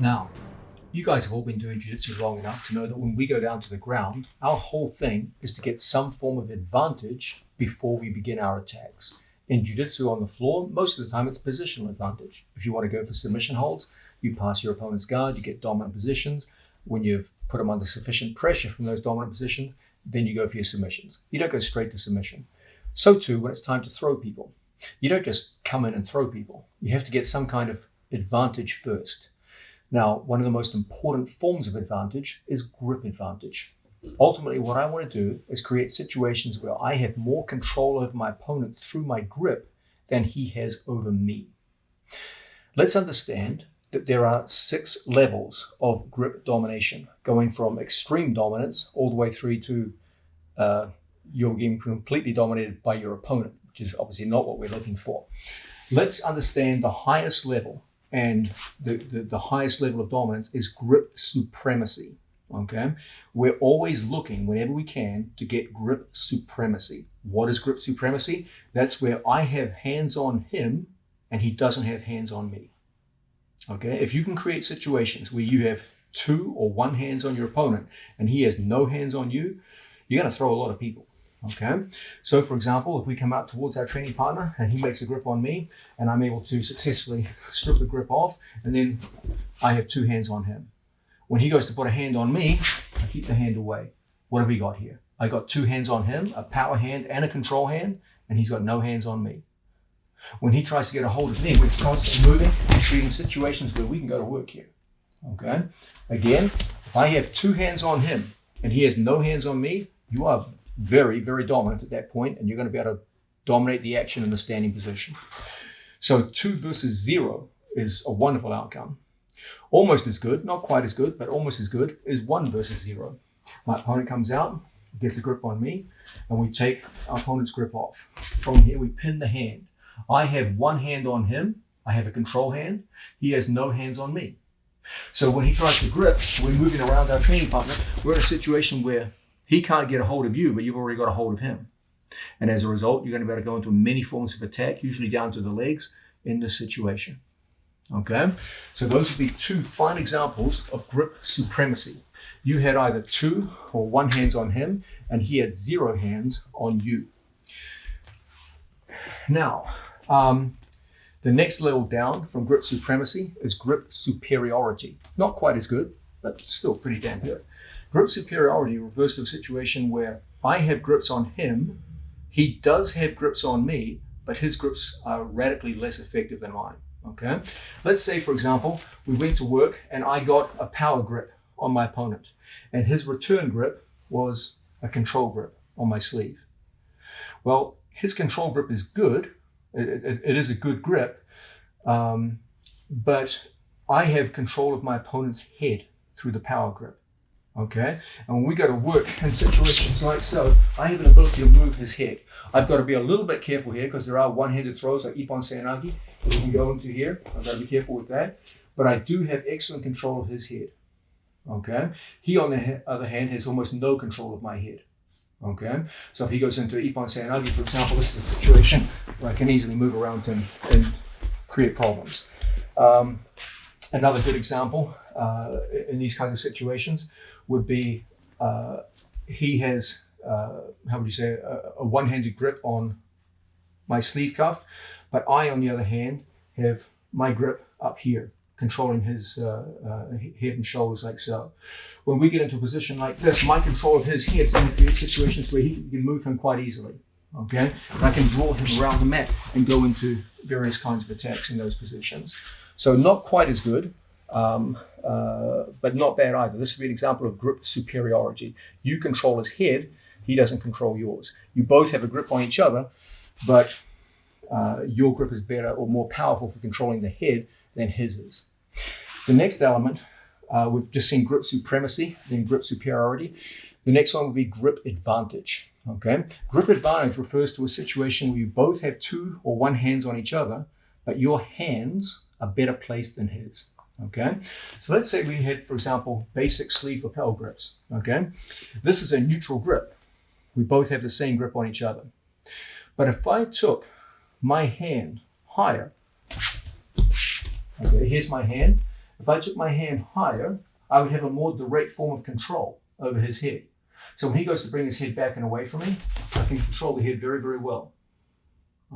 Now, you guys have all been doing jiu-jitsu long enough to know that when we go down to the ground, our whole thing is to get some form of advantage before we begin our attacks. In jiu-jitsu on the floor, most of the time it's positional advantage. If you want to go for submission holds, you pass your opponent's guard, you get dominant positions. When you've put them under sufficient pressure from those dominant positions, then you go for your submissions. You don't go straight to submission. So too, when it's time to throw people, you don't just come in and throw people. You have to get some kind of advantage first. Now, one of the most important forms of advantage is grip advantage. Ultimately, what I want to do is create situations where I have more control over my opponent through my grip than he has over me. Let's understand that there are 6 levels of grip domination, going from extreme dominance all the way through to you're getting completely dominated by your opponent, which is obviously not what we're looking for. Let's understand the highest level, and the highest level of dominance is grip supremacy. Okay, we're always looking whenever we can to get grip supremacy. What is grip supremacy? That's where I have hands on him and he doesn't have hands on me. Okay, if you can create situations where you have 2 or 1 hands on your opponent and he has no hands on you, you're going to throw a lot of people. Okay, so for example, if we come out towards our training partner and he makes a grip on me and I'm able to successfully strip the grip off, and then I have 2 hands on him. When he goes to put a hand on me, I keep the hand away. What have we got here? I got 2 hands on him, a power hand and a control hand, and he's got no hands on me. When he tries to get a hold of me, we're constantly moving, creating situations where we can go to work here. Okay, again, if I have 2 hands on him and he has no hands on me, you are very, very dominant at that point, and you're going to be able to dominate the action in the standing position. So 2 versus 0 is a wonderful outcome. Almost as good, not quite as good, but almost as good, is 1 versus 0. My opponent comes out, gets a grip on me, and we take our opponent's grip off. From here, we pin the hand. I have 1 hand on him. I have a control hand. He has no hands on me. So when he tries to grip, we're moving around our training partner. We're in a situation where he can't get a hold of you, but you've already got a hold of him. And as a result, you're going to be able to go into many forms of attack, usually down to the legs, in this situation. Okay, so those would be 2 fine examples of grip supremacy. You had either 2 or 1 hands on him, and he had 0 hands on you. Now, the next level down from grip supremacy is grip superiority. Not quite as good, but still pretty damn good. Grip superiority refers to a situation where I have grips on him, he does have grips on me, but his grips are radically less effective than mine. Okay, let's say, for example, we went to work and I got a power grip on my opponent, and his return grip was a control grip on my sleeve. Well, his control grip is good. It is a good grip, but I have control of my opponent's head through the power grip. Okay, and when we go to work in situations like so, I have an ability to move his head. I've got to be a little bit careful here because there are one-handed throws like Ippon Seoi-nage that we can go into here. I've got to be careful with that, but I do have excellent control of his head. Okay, he on the other hand has almost no control of my head. Okay, so if he goes into Ippon Seoi-nage, for example, this is a situation where I can easily move around him and create problems. Another good example in these kinds of situations would be he has, a one-handed grip on my sleeve cuff, but I, on the other hand, have my grip up here, controlling his head and shoulders like so. When we get into a position like this, my control of his head is going to create situations where he can move him quite easily. Okay, and I can draw him around the mat and go into various kinds of attacks in those positions. So not quite as good, but not bad either. This would be an example of grip superiority. You control his head, he doesn't control yours. You both have a grip on each other, but your grip is better or more powerful for controlling the head than his is. The next element, we've just seen grip supremacy, then grip superiority. The next one would be grip advantage. Okay, grip advantage refers to a situation where you both have 2 or 1 hands on each other, but your hands are better placed than his. Okay, so let's say we had, for example, basic sleeve lapel grips. Okay, this is a neutral grip. We both have the same grip on each other. But if I took my hand higher, okay, here's my hand, If I took my hand higher, I would have a more direct form of control over his head. So when he goes to bring his head back and away from me, I can control the head very, very well.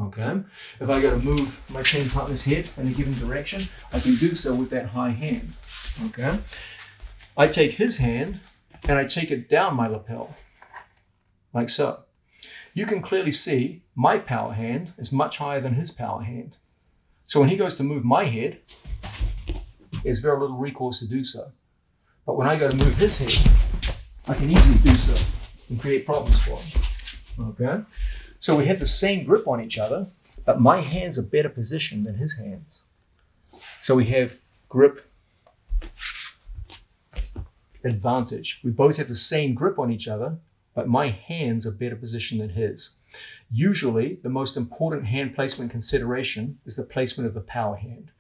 Okay. If I go to move my team partner's head in a given direction, I can do so with that high hand. Okay. I take his hand and I take it down my lapel, like so. You can clearly see my power hand is much higher than his power hand. So when he goes to move my head, there's very little recourse to do so. But when I go to move his head, I can easily do so and create problems for him. Okay. So we have the same grip on each other, but my hands are better positioned than his hands. So we have grip advantage. We both have the same grip on each other, but my hands are better positioned than his. Usually, the most important hand placement consideration is the placement of the power hand.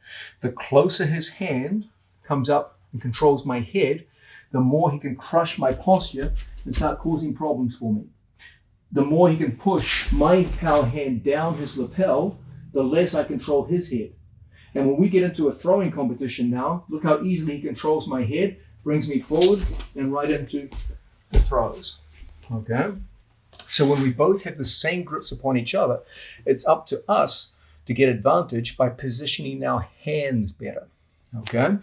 The closer his hand comes up and controls my head, the more he can crush my posture and start causing problems for me. The more he can push my power hand down his lapel, the less I control his head. And when we get into a throwing competition now, look how easily he controls my head, brings me forward and right into the throws. Okay? So when we both have the same grips upon each other, it's up to us to get advantage by positioning our hands better. Okay?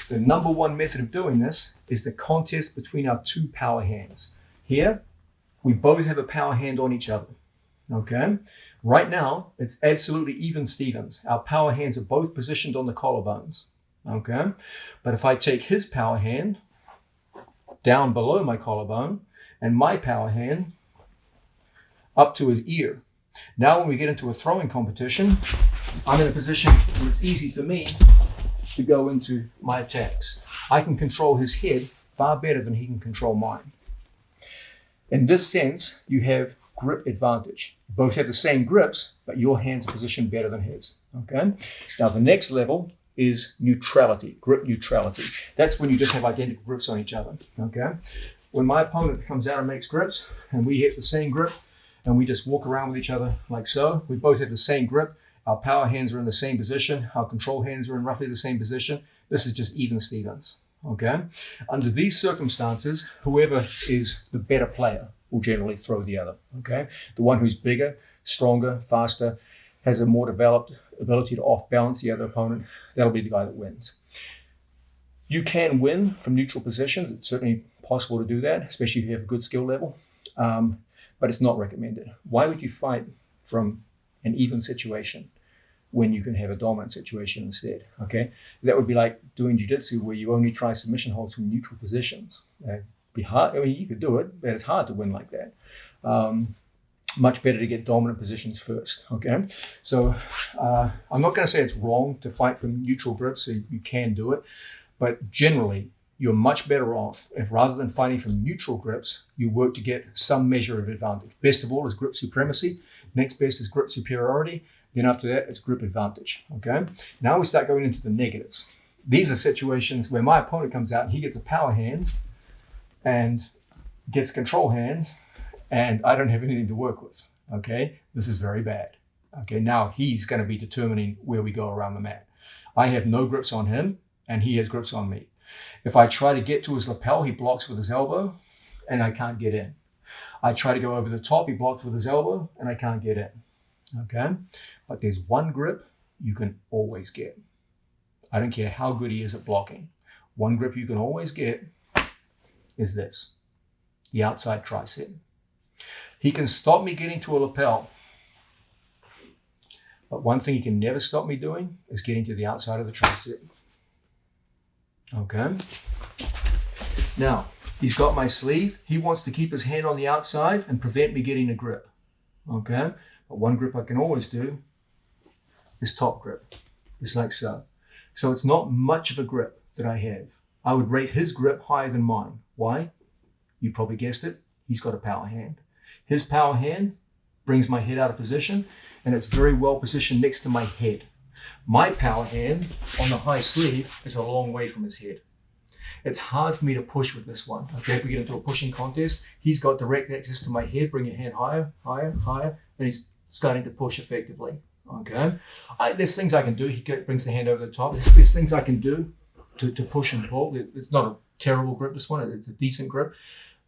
The number one method of doing this is the contest between our two power hands. Here, we both have a power hand on each other. Okay? Right now, it's absolutely even Stevens. Our power hands are both positioned on the collarbones. Okay? But if I take his power hand down below my collarbone and my power hand up to his ear, now when we get into a throwing competition, I'm in a position where it's easy for me to go into my attacks. I can control his head far better than he can control mine. In this sense, you have grip advantage. You both have the same grips, but your hands are positioned better than his. Okay? Now, the next level is neutrality, grip neutrality. That's when you just have identical grips on each other. Okay? When my opponent comes out and makes grips, and we hit the same grip, and we just walk around with each other like so, we both have the same grip, our power hands are in the same position, our control hands are in roughly the same position. This is just even Stevens. Okay? Under these circumstances, whoever is the better player will generally throw the other. Okay? The one who's bigger, stronger, faster, has a more developed ability to off-balance the other opponent, that'll be the guy that wins. You can win from neutral positions. It's certainly possible to do that, especially if you have a good skill level, but it's not recommended. Why would you fight from an even situation when you can have a dominant situation instead? Okay, that would be like doing jiu-jitsu where you only try submission holds from neutral positions. It'd be hard. I mean, you could do it, but it's hard to win like that. Much better to get dominant positions first. Okay, so I'm not going to say it's wrong to fight from neutral grips. So you can do it, but generally you're much better off if rather than fighting from neutral grips, you work to get some measure of advantage. Best of all is grip supremacy. Next best is grip superiority. Then after that, it's grip advantage. Okay. Now we start going into the negatives. These are situations where my opponent comes out and he gets a power hand and gets control hands, and I don't have anything to work with. Okay. This is very bad. Okay. Now he's going to be determining where we go around the mat. I have no grips on him and he has grips on me. If I try to get to his lapel, he blocks with his elbow and I can't get in. I try to go over the top, he blocks with his elbow and I can't get in. Okay? But there's one grip you can always get. I don't care how good he is at blocking. One grip you can always get is this, the outside tricep. He can stop me getting to a lapel, but one thing he can never stop me doing is getting to the outside of the tricep. Okay? Now, he's got my sleeve. He wants to keep his hand on the outside and prevent me getting a grip. Okay? But one grip I can always do is top grip. Just like so. So it's not much of a grip that I have. I would rate his grip higher than mine. Why? You probably guessed it. He's got a power hand. His power hand brings my head out of position, and it's very well positioned next to my head. My power hand on the high sleeve is a long way from his head. It's hard for me to push with this one. Okay, if we get into a pushing contest, he's got direct access to my head. Bring your hand higher, higher, higher, and he's starting to push effectively. Okay, there's things I can do. He brings the hand over the top. There's things I can do to push and pull. It's not a terrible grip, this one. It's a decent grip.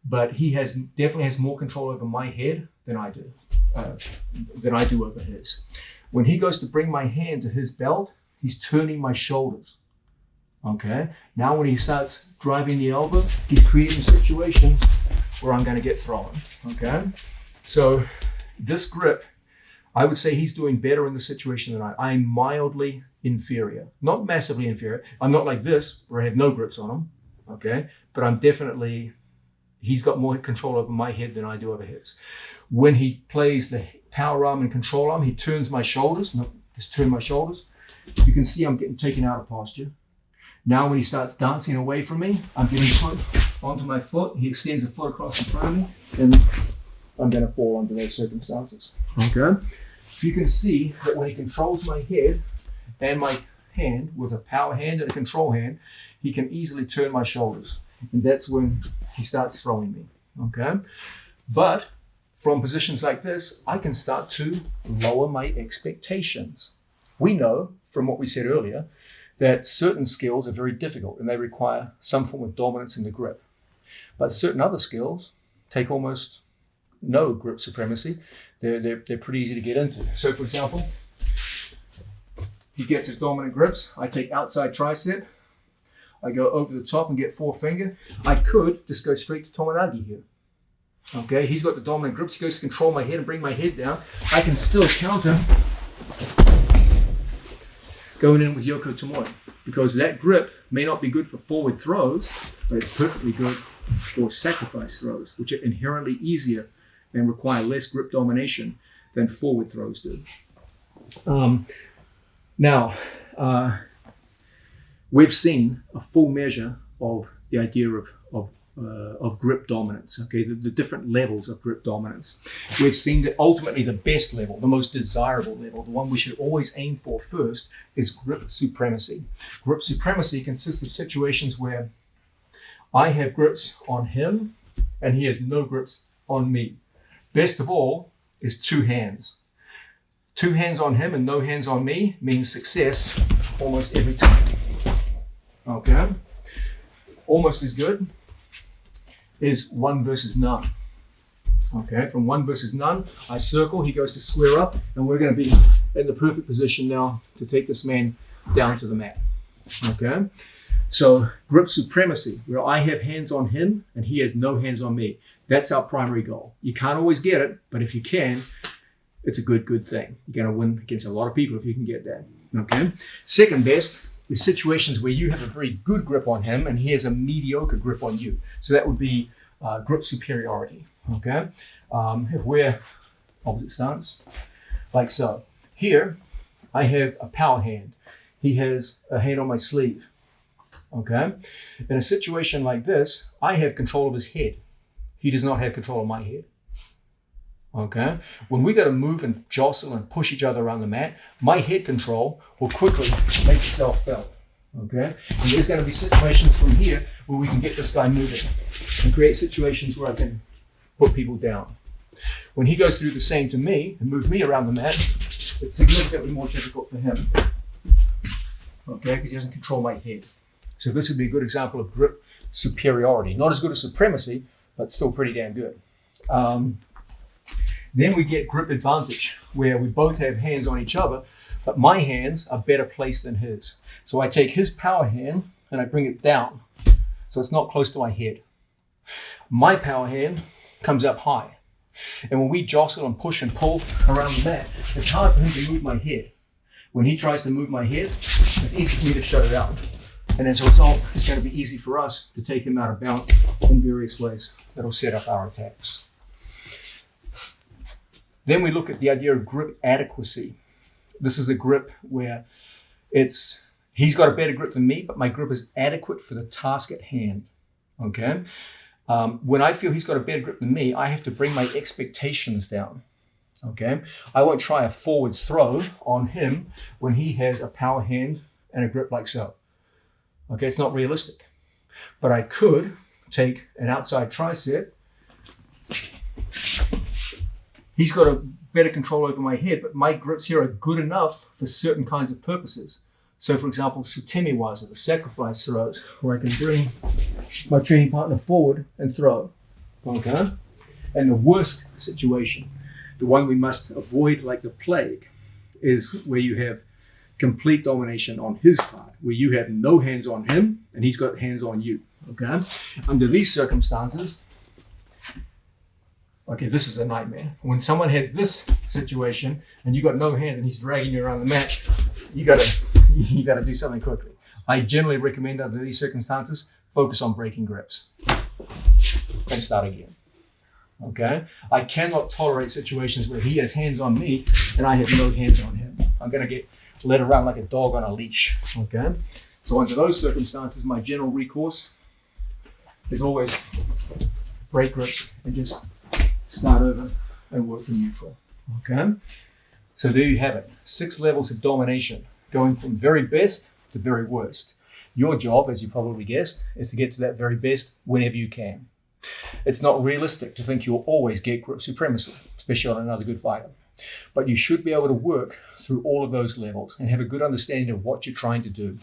But he definitely has more control over my head than I do over his. When he goes to bring my hand to his belt, he's turning my shoulders. Okay. Now when he starts driving the elbow, he's creating situations where I'm going to get thrown. Okay. So this grip, I would say he's doing better in the situation than I'm mildly inferior, not massively inferior. I'm not like this where I have no grips on him. Okay. But I'm definitely, he's got more control over my head than I do over his. When he plays the power arm and control arm, he turns my shoulders. No, just turn my shoulders. You can see I'm getting taken out of posture. Now when he starts dancing away from me, I'm getting put onto my foot. He extends a foot across in front of me, and I'm going to fall under those circumstances. Okay? You can see that when he controls my head and my hand with a power hand and a control hand, he can easily turn my shoulders. And that's when he starts throwing me. Okay? But from positions like this, I can start to lower my expectations. We know from what we said earlier that certain skills are very difficult and they require some form of dominance in the grip. But certain other skills take almost no grip supremacy. They're pretty easy to get into. So for example, he gets his dominant grips. I take outside tricep. I go over the top and get forefinger. I could just go straight to Tomonagi here. Okay, he's got the dominant grips. He goes to control my head and bring my head down. I can still counter going in with Yoko Tomoe, because that grip may not be good for forward throws, but it's perfectly good for sacrifice throws, which are inherently easier and require less grip domination than forward throws do. Now, we've seen a full measure of the idea of grip dominance, okay, the different levels of grip dominance. We've seen that ultimately the best level, the most desirable level, the one we should always aim for first, is grip supremacy. Grip supremacy consists of situations where I have grips on him and he has no grips on me. Best of all is two hands. Two hands on him and no hands on me means success almost every time. Okay? Almost as good is one versus none. Okay, from one versus none, I circle, he goes to square up, and we're going to be in the perfect position now to take this man down to the mat. Okay, so grip supremacy, where I have hands on him and he has no hands on me. That's our primary goal. You can't always get it, but if you can, it's a good thing. You're going to win against a lot of people if you can get that. Okay, second best is situations where you have a very good grip on him and he has a mediocre grip on you. So that would be grip superiority. Okay, if we're opposite stance, like so. Here, I have a power hand. He has a hand on my sleeve. Okay, in a situation like this, I have control of his head. He does not have control of my head. Okay, when we got to move and jostle and push each other around the mat, my head control will quickly make itself felt. Okay, and there's going to be situations from here where we can get this guy moving and create situations where I can put people down. When he goes through the same to me and move me around the mat, it's significantly more difficult for him. Okay, because he doesn't control my head. So this would be a good example of grip superiority. Not as good as supremacy, but still pretty damn good. Then we get grip advantage, where we both have hands on each other, but my hands are better placed than his. So I take his power hand and I bring it down, so it's not close to my head. My power hand comes up high. And when we jostle and push and pull around the mat, it's hard for him to move my head. When he tries to move my head, it's easy for me to shut it out. And as a result, it's going to be easy for us to take him out of balance in various ways that'll set up our attacks. Then we look at the idea of grip adequacy. This is a grip where he's got a better grip than me, but my grip is adequate for the task at hand. Okay? When I feel he's got a better grip than me, I have to bring my expectations down. Okay? I won't try a forwards throw on him when he has a power hand and a grip like so. Okay, it's not realistic. But I could take an outside tricep. He's got a better control over my head, but my grips here are good enough for certain kinds of purposes. So for example, Sutemi-waza, the sacrifice throws, where I can bring my training partner forward and throw. Okay? And the worst situation, the one we must avoid like the plague, is where you have complete domination on his part, where you have no hands on him and he's got hands on you. Okay? Under these circumstances, okay, this is a nightmare. When someone has this situation and you got no hands and he's dragging you around the mat, you gotta do something quickly. I generally recommend under these circumstances, focus on breaking grips and start again. Okay? I cannot tolerate situations where he has hands on me and I have no hands on him. I'm gonna get led around like a dog on a leash. Okay? So under those circumstances, my general recourse is always break grips and just start over and work from neutral. Okay? So there you have it. 6 levels of domination, going from very best to very worst. Your job, as you probably guessed, is to get to that very best whenever you can. It's not realistic to think you'll always get grip supremacy, especially on another good fighter. But you should be able to work through all of those levels and have a good understanding of what you're trying to do.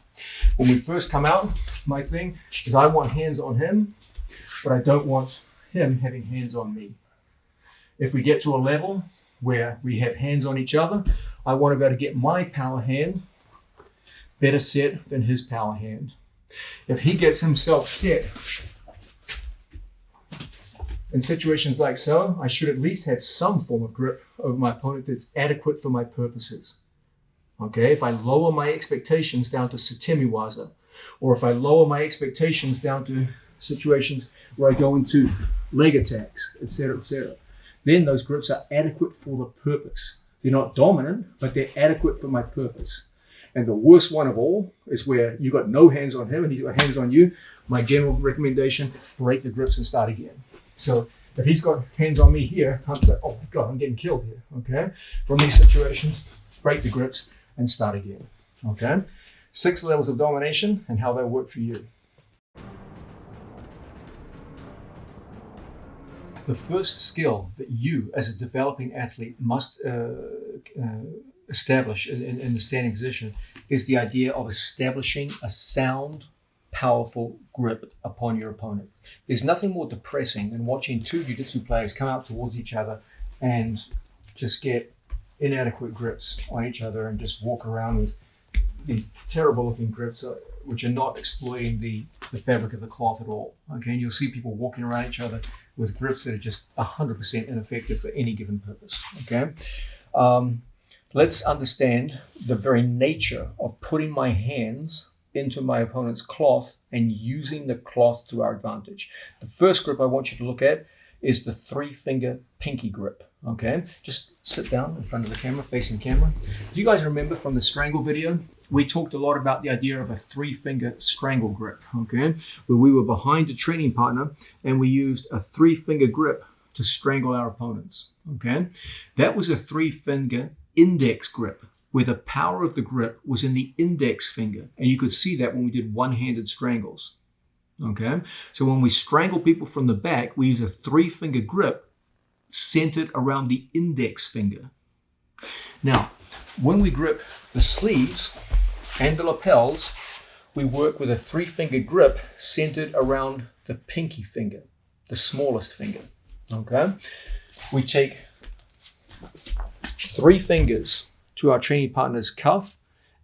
When we first come out, my thing is I want hands on him, but I don't want him having hands on me. If we get to a level where we have hands on each other, I want to be able to get my power hand better set than his power hand. If he gets himself set in situations like so, I should at least have some form of grip over my opponent that's adequate for my purposes. Okay, if I lower my expectations down to Sutemi-waza, or if I lower my expectations down to situations where I go into leg attacks, etc., then those grips are adequate for the purpose. They're not dominant, but they're adequate for my purpose. And the worst one of all is where you got no hands on him and he's got hands on you. My general recommendation, break the grips and start again. So if he's got hands on me here, I'm like, oh my God, I'm getting killed here. Okay? From these situations, break the grips and start again. Okay? 6 levels of domination and how they work for you. The first skill that you as a developing athlete must establish in the standing position is the idea of establishing a sound, powerful grip upon your opponent. There's nothing more depressing than watching 2 jiu-jitsu players come out towards each other and just get inadequate grips on each other and just walk around with these terrible looking grips which are not exploiting the fabric of the cloth at all. Okay, and you'll see people walking around each other with grips that are just 100% ineffective for any given purpose. Okay, let's understand the very nature of putting my hands into my opponent's cloth and using the cloth to our advantage. The first grip I want you to look at is the 3-finger pinky grip. Okay, just sit down in front of the camera, facing camera. Do you guys remember from the strangle video? We talked a lot about the idea of a 3-finger strangle grip, okay? Where we were behind a training partner and we used a 3-finger grip to strangle our opponents, okay? That was a 3-finger index grip, where the power of the grip was in the index finger. And you could see that when we did one-handed strangles, okay? So when we strangle people from the back, we use a 3-finger grip centered around the index finger. Now, when we grip the sleeves and the lapels, we work with a 3-finger grip centered around the pinky finger, the smallest finger, okay? We take 3 fingers to our training partner's cuff,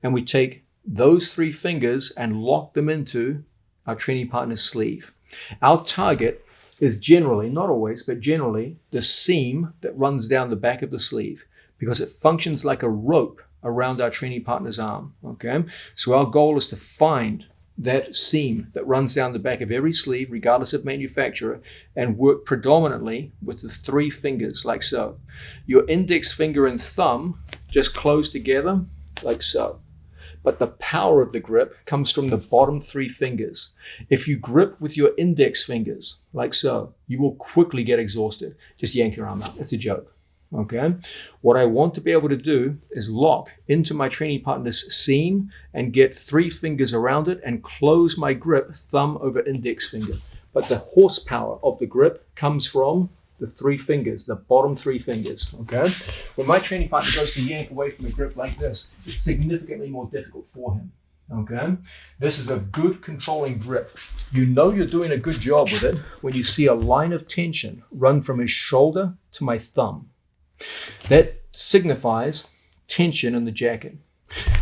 and we take those 3 fingers and lock them into our training partner's sleeve. Our target is generally, not always, but generally, the seam that runs down the back of the sleeve, because it functions like a rope around our training partner's arm, okay? So our goal is to find that seam that runs down the back of every sleeve, regardless of manufacturer, and work predominantly with the 3 fingers, like so. Your index finger and thumb just close together, like so. But the power of the grip comes from the bottom 3 fingers. If you grip with your index fingers, like so, you will quickly get exhausted. Just yank your arm out. It's a joke. Okay, what I want to be able to do is lock into my training partner's seam and get 3 fingers around it and close my grip thumb over index finger. But the horsepower of the grip comes from the three fingers, the bottom three fingers, okay? When my training partner goes to yank away from a grip like this, it's significantly more difficult for him, okay? This is a good controlling grip. You know you're doing a good job with it when you see a line of tension run from his shoulder to my thumb. That signifies tension in the jacket.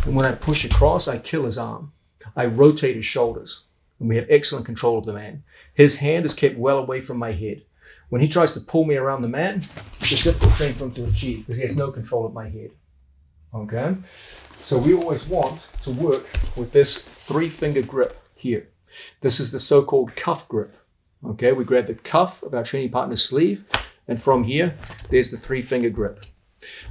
And when I push across, I kill his arm. I rotate his shoulders, and we have excellent control of the man. His hand is kept well away from my head. When he tries to pull me around the mat, it's a difficult thing for him to achieve because he has no control of my head. Okay? So we always want to work with this three-finger grip here. This is the so-called cuff grip. Okay? We grab the cuff of our training partner's sleeve, and from here, there's the three-finger grip.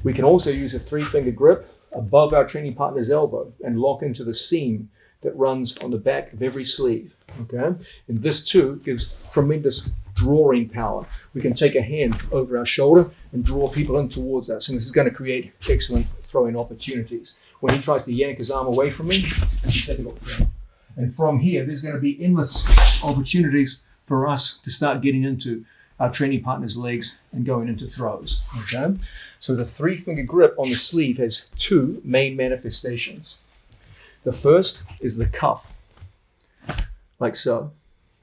We can also use a three-finger grip above our training partner's elbow and lock into the seam that runs on the back of every sleeve. Okay? And this too gives tremendous drawing power. We can take a hand over our shoulder and draw people in towards us, and this is going to create excellent throwing opportunities. When he tries to yank his arm away from me, it's a difficult thing. And from here, there's going to be endless opportunities for us to start getting into our training partner's legs and going into throws. Okay? So the three-finger grip on the sleeve has two main manifestations. The first is the cuff, like so.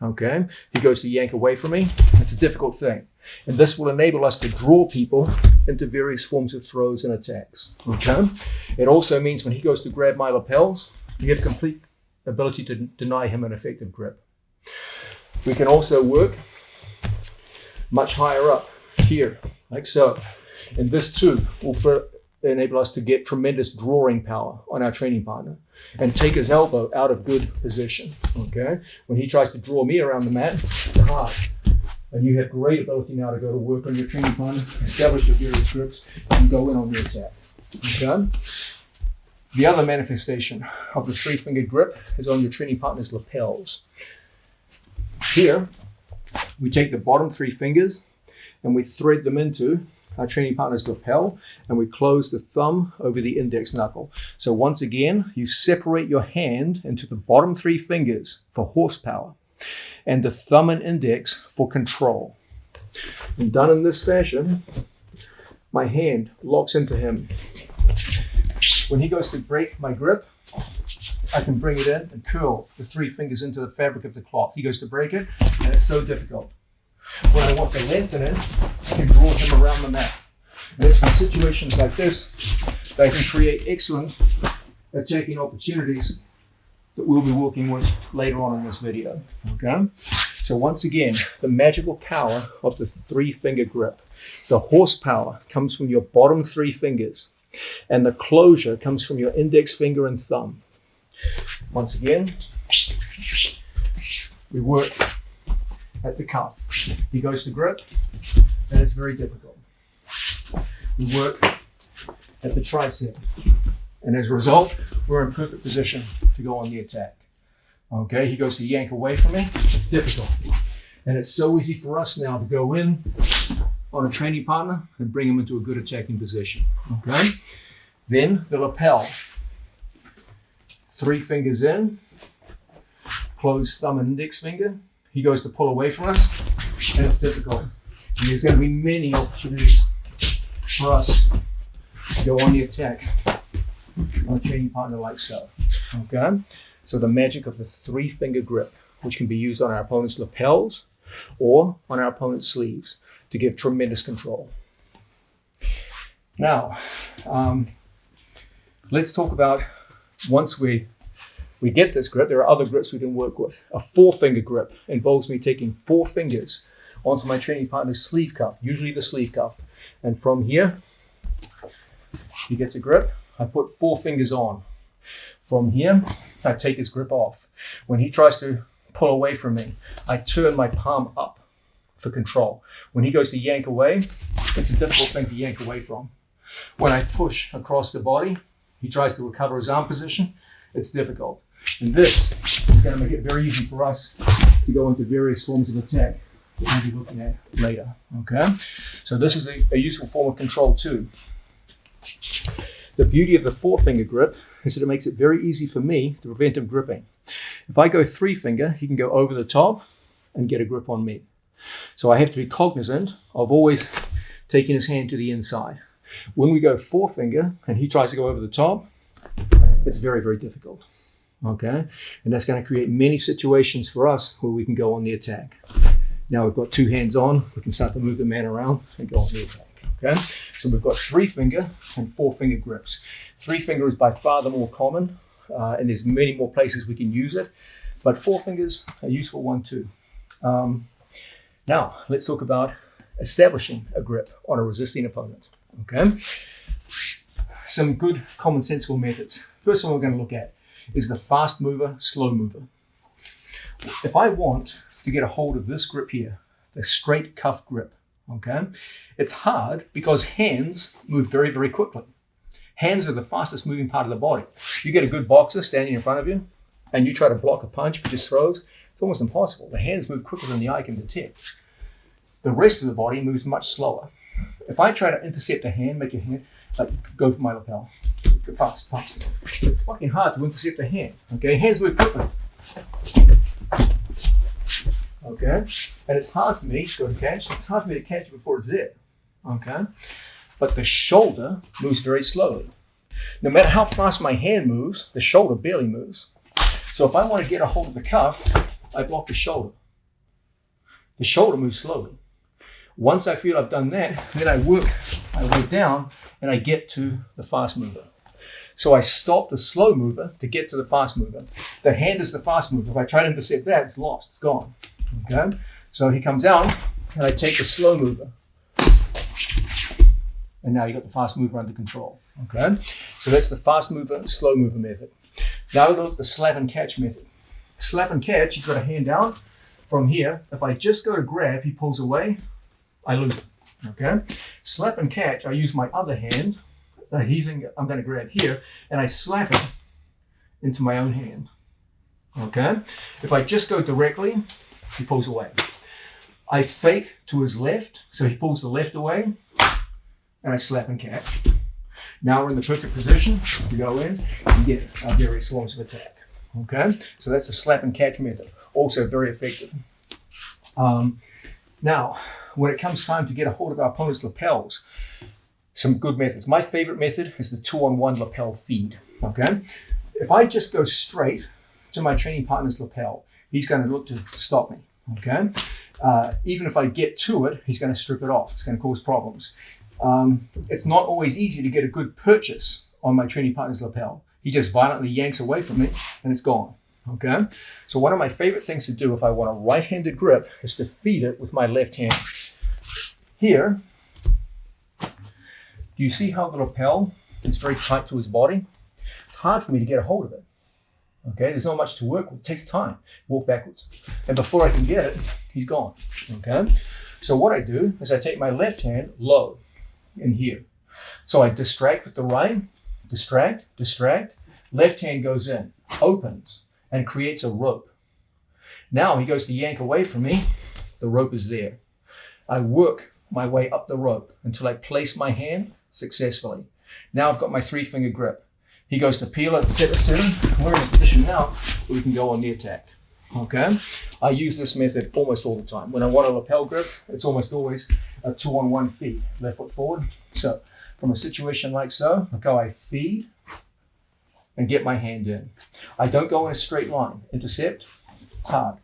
Okay? He goes to yank away from me. It's a difficult thing. And this will enable us to draw people into various forms of throws and attacks. Okay? It also means when he goes to grab my lapels, we have complete ability to deny him an effective grip. We can also work much higher up here, like so. And this too will enable us to get tremendous drawing power on our training partner and take his elbow out of good position, okay? When he tries to draw me around the mat, it's hard. And you have great ability now to go to work on your training partner, establish your various grips, and go in on the attack, okay? The other manifestation of the three-finger grip is on your training partner's lapels. Here, we take the bottom three fingers and we thread them into our training partner's lapel, and we close the thumb over the index knuckle. So once again, you separate your hand into the bottom three fingers for horsepower and the thumb and index for control. And done in this fashion, my hand locks into him. When he goes to break my grip, I can bring it in and curl the three fingers into the fabric of the cloth. He goes to break it, and it's so difficult. When I want to lengthen it, I can draw him around the mat. And it's in situations like this that I can create excellent attacking opportunities that we'll be working with later on in this video. Okay? So once again, the magical power of the three-finger grip. The horsepower comes from your bottom three fingers, and the closure comes from your index finger and thumb. Once again, we work at the cuff. He goes to grip, and it's very difficult. We work at the tricep, and as a result, we're in perfect position to go on the attack. Okay, he goes to yank away from me. It's difficult, and it's so easy for us now to go in on a training partner and bring him into a good attacking position. Okay, then the lapel. Three fingers in, close thumb and index finger. He goes to pull away from us, and it's difficult. And there's going to be many opportunities for us to go on the attack on a training partner like so. Okay? So the magic of the three-finger grip, which can be used on our opponent's lapels or on our opponent's sleeves to give tremendous control. Now, let's talk about once we get this grip, there are other grips we can work with. A four-finger grip involves me taking four fingers onto my training partner's sleeve cuff, usually the sleeve cuff. And from here, he gets a grip. I put four fingers on. From here, I take his grip off. When he tries to pull away from me, I turn my palm up for control. When he goes to yank away, it's a difficult thing to yank away from. When I push across the body, he tries to recover his arm position. It's difficult. And this is going to make it very easy for us to go into various forms of attack that we'll be looking at later. Okay? So this is a useful form of control too. The beauty of the four-finger grip is that it makes it very easy for me to prevent him gripping. If I go three-finger, he can go over the top and get a grip on me. So I have to be cognizant of always taking his hand to the inside. When we go forefinger and he tries to go over the top, it's very, very difficult. Okay, and that's going to create many situations for us where we can go on the attack. Now we've got two hands on, we can start to move the man around and go on the attack. Okay, so we've got 3-finger and 4-finger grips. 3-finger is by far the more common, and there's many more places we can use it, but 4 fingers are a useful one too. Now let's talk about establishing a grip on a resisting opponent. Okay, some good commonsensical methods. First one we're going to look at is the fast mover, slow mover. If I want to get a hold of this grip here, the straight cuff grip, okay, it's hard because hands move very, very quickly. Hands are the fastest moving part of the body. You get a good boxer standing in front of you and you try to block a punch if he just throws, it's almost impossible. The hands move quicker than the eye can detect. The rest of the body moves much slower. If I try to intercept a hand, make your hand, like go for my lapel. Go fast, fast. It's fucking hard to intercept a hand. Okay, hands move quickly. Okay, and it's hard for me to go to catch. It's hard for me to catch it before it's there. Okay, but the shoulder moves very slowly. No matter how fast my hand moves, the shoulder barely moves. So if I want to get a hold of the cuff, I block the shoulder. The shoulder moves slowly. Once I feel I've done that, then I work my way down and I get to the fast mover. So I stop the slow mover to get to the fast mover. The hand is the fast mover. If I try to intercept that, it's lost, it's gone. Okay? So he comes out and I take the slow mover. And now you got the fast mover under control. Okay? So that's the fast mover, slow mover method. Now we're going to look at the slap and catch method. Slap and catch, you've got a hand down from here. If I just go to grab, he pulls away, I lose it. Okay? Slap and catch, I use my other hand. I'm going to grab here and I slap it into my own hand. Okay? If I just go directly, he pulls away. I fake to his left, so he pulls the left away, and I slap and catch. Now we're in the perfect position to go in and get our various forms of attack. Okay? So that's the slap and catch method. Also very effective. Now, when it comes time to get a hold of our opponent's lapels, some good methods. My favorite method is the 2-on-1 lapel feed. Okay? If I just go straight to my training partner's lapel, he's going to look to stop me. Okay? Even if I get to it, he's going to strip it off. It's going to cause problems. It's not always easy to get a good purchase on my training partner's lapel. He just violently yanks away from me and it's gone. Okay? So one of my favorite things to do if I want a right-handed grip is to feed it with my left hand. Here, do you see how the lapel is very tight to his body? It's hard for me to get a hold of it. Okay, there's not much to work with. It takes time. Walk backwards. And before I can get it, he's gone. Okay? So what I do is I take my left hand low in here. So I distract with the right, distract, distract. Left hand goes in, opens, and creates a rope. Now he goes to yank away from me. The rope is there. I work my way up the rope until I place my hand successfully. Now I've got my 3-finger grip. He goes to peel it, set it to him. We're in a position now where we can go on the attack. Okay? I use this method almost all the time. When I want a lapel grip, it's almost always a 2-on-1 feed. Left foot forward. So from a situation like so, I feed and get my hand in. I don't go in a straight line. Intercept, it's hard.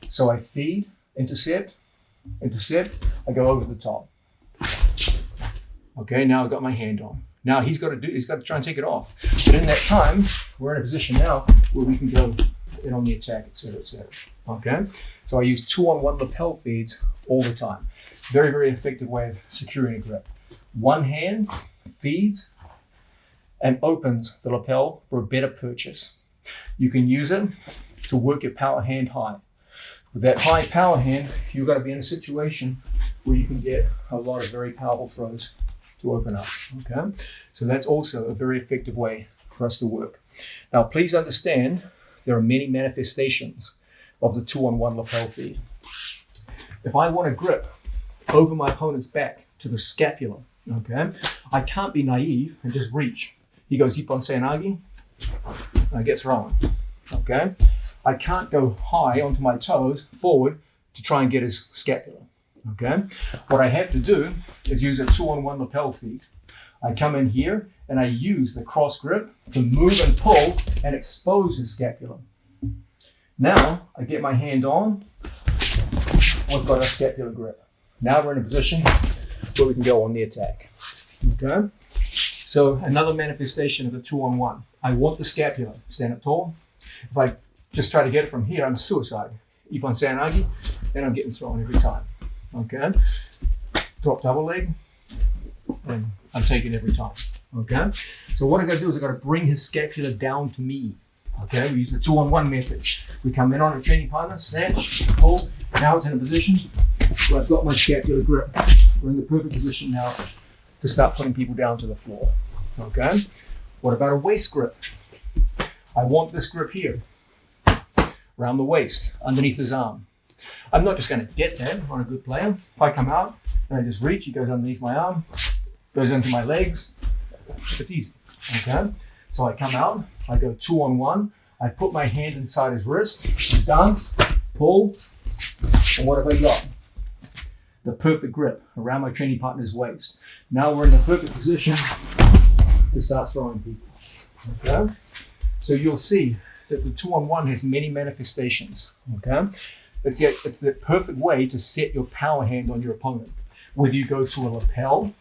So I feed, intercept, I go over the top. Okay, now I've got my hand on. Now he's got to try and take it off. But in that time, we're in a position now where we can go in on the attack, etc., etc. Okay? So I use 2-on-1 lapel feeds all the time. Very, very effective way of securing a grip. One hand feeds and opens the lapel for a better purchase. You can use it to work your power hand high. With that high power hand, you've got to be in a situation where you can get a lot of very powerful throws to open up. Okay? So that's also a very effective way for us to work. Now, please understand there are many manifestations of the 2-on-1 lapel feed. If I want to grip over my opponent's back to the scapula, okay, I can't be naive and just reach. He goes ippon seinagi, and I get thrown. Okay? I can't go high onto my toes, forward, to try and get his scapula. Okay, what I have to do is use a 2-on-1 lapel feed. I come in here and I use the cross grip to move and pull and expose his scapula. Now I get my hand on, we've got a scapular grip. Now we're in a position where we can go on the attack. Okay, so another manifestation of the 2-on-1. I want the scapula, stand up tall. If I just try to get it from here, I'm a suicide. Ippon Sanagi, then I'm getting thrown every time. Okay, drop double leg, and I'm taking every time. Okay, so what I got to do is I got to bring his scapula down to me. Okay, we use the 2-on-1 method. We come in on a training partner, snatch, pull. Now it's in a position where I've got my scapular grip. We're in the perfect position now to start putting people down to the floor. Okay, what about a waist grip? I want this grip here, around the waist, underneath his arm. I'm not just going to get that on a good player. If I come out and I just reach, he goes underneath my arm, goes into my legs. It's easy. Okay, so I come out, I go 2-on-1, I put my hand inside his wrist, dance, pull, and what have I got? The perfect grip around my training partner's waist. Now we're in the perfect position to start throwing people. Okay, so you'll see that the 2-on-1 has many manifestations. Okay, it's the perfect way to set your power hand on your opponent. Whether you go to a lapel,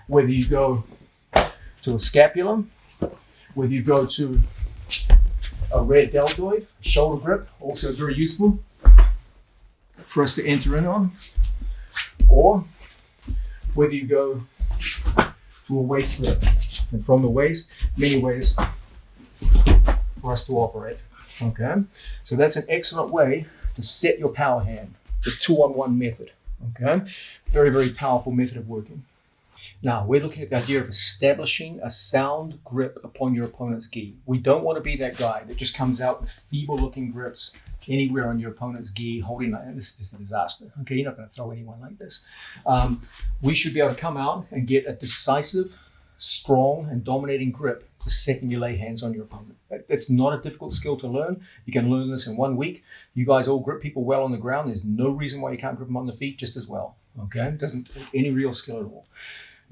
whether you go to a scapula, whether you go to a rear deltoid, shoulder grip, also very useful for us to enter in on, or whether you go to a waist grip, and from the waist, many ways for us to operate. Okay, so that's an excellent way to set your power hand, the 2-on-1 method. Okay, very, very powerful method of working. Now we're looking at the idea of establishing a sound grip upon your opponent's gi. We don't want to be that guy that just comes out with feeble looking grips anywhere on your opponent's gi, holding like this is just a disaster. Okay, you're not going to throw anyone like this. We should be able to come out and get a decisive, strong and dominating grip the second you lay hands on your opponent. It's not a difficult skill to learn. You can learn this in 1 week. You guys all grip people well on the ground. There's no reason why you can't grip them on the feet just as well. Okay, it doesn't take any real skill at all.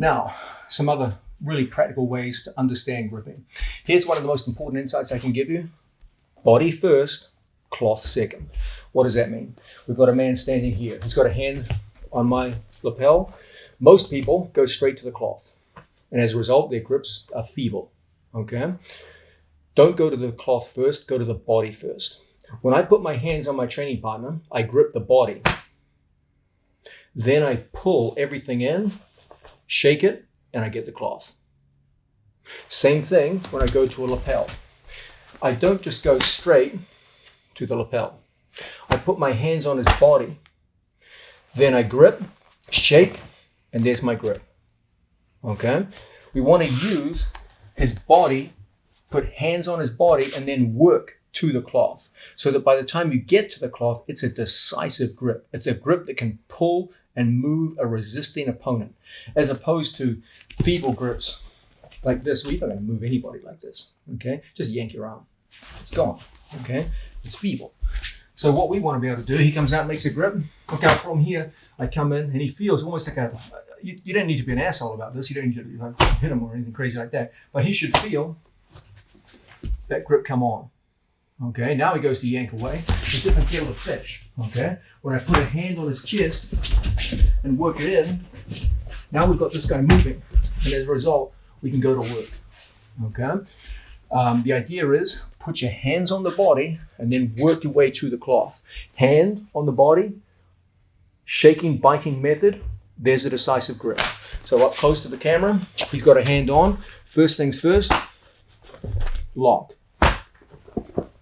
Now, some other really practical ways to understand gripping. Here's one of the most important insights I can give you. Body first, cloth second. What does that mean? We've got a man standing here. He's got a hand on my lapel. Most people go straight to the cloth. And as a result, their grips are feeble. Okay? Don't go to the cloth first, go to the body first. When I put my hands on my training partner, I grip the body. Then I pull everything in, shake it, and I get the cloth. Same thing when I go to a lapel. I don't just go straight to the lapel. I put my hands on his body, then I grip, shake, and there's my grip. Okay? We want to use his body, put hands on his body, and then work to the cloth, so that by the time you get to the cloth, it's a decisive grip. It's a grip that can pull and move a resisting opponent, as opposed to feeble grips like this. We're not going to move anybody like this. Okay? Just yank your arm. It's gone. Okay? It's feeble. So what we want to be able to do, he comes out and makes a grip. Look out from here. I come in and he feels almost like a, you don't need to be an asshole about this. You don't need to hit him or anything crazy like that. But he should feel that grip come on. Okay, now he goes to yank away. It's a different kettle of fish. Okay, when I put a hand on his chest and work it in, now we've got this guy moving. And as a result, we can go to work. Okay, the idea is put your hands on the body and then work your way to the cloth. Hand on the body, shaking, biting method. There's a decisive grip. So up close to the camera, he's got a hand on. First things first, lock.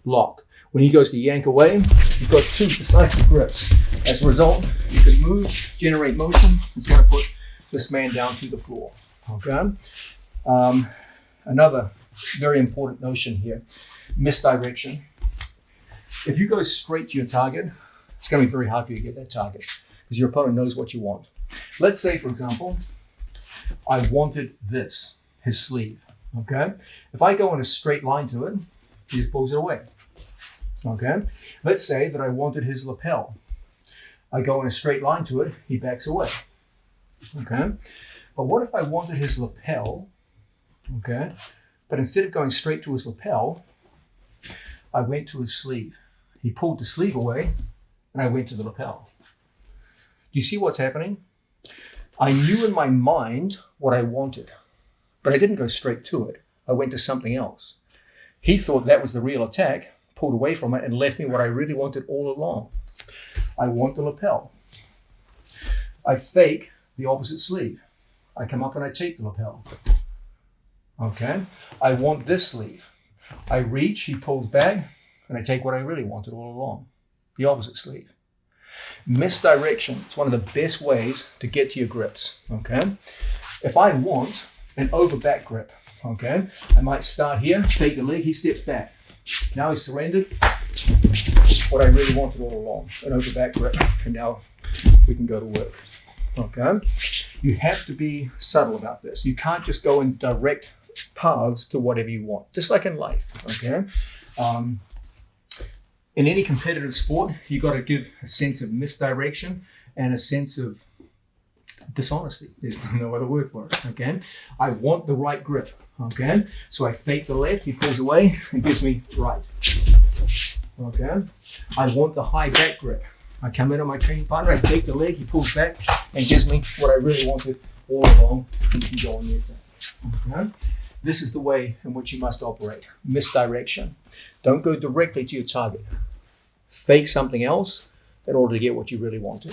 Lock. When he goes to yank away, you've got two decisive grips. As a result, you can move, generate motion. It's going to put this man down to the floor. Okay. Another very important notion here, misdirection. If you go straight to your target, it's going to be very hard for you to get that target because your opponent knows what you want. Let's say, for example, I wanted this, his sleeve. Okay. If I go in a straight line to it, he just pulls it away. Okay. Let's say that I wanted his lapel. I go in a straight line to it, he backs away. Okay? But what if I wanted his lapel, okay? But instead of going straight to his lapel, I went to his sleeve. He pulled the sleeve away, and I went to the lapel. Do you see what's happening? I knew in my mind what I wanted, but I didn't go straight to it. I went to something else. He thought that was the real attack, pulled away from it, and left me what I really wanted all along. I want the lapel. I fake the opposite sleeve. I come up and I take the lapel. Okay? I want this sleeve. I reach, he pulls back, and I take what I really wanted all along, the opposite sleeve. Misdirection. It's one of the best ways to get to your grips. Okay? If I want an over back grip, okay, I might start here, take the leg, he steps back. Now he's surrendered what I really wanted all along, an over back grip, and now we can go to work. Okay? You have to be subtle about this. You can't just go in direct paths to whatever you want, just like in life. Okay? In any competitive sport, you got to give a sense of misdirection and a sense of dishonesty. There's no other word for it. Okay? I want the right grip. Okay? So I fake the left, he pulls away and gives me right. Okay? I want the high back grip. I come in on my training partner, I take the leg, he pulls back and gives me what I really wanted all along, and you can go on your thing. Okay? This is the way in which you must operate. Misdirection. Don't go directly to your target. Fake something else in order to get what you really wanted.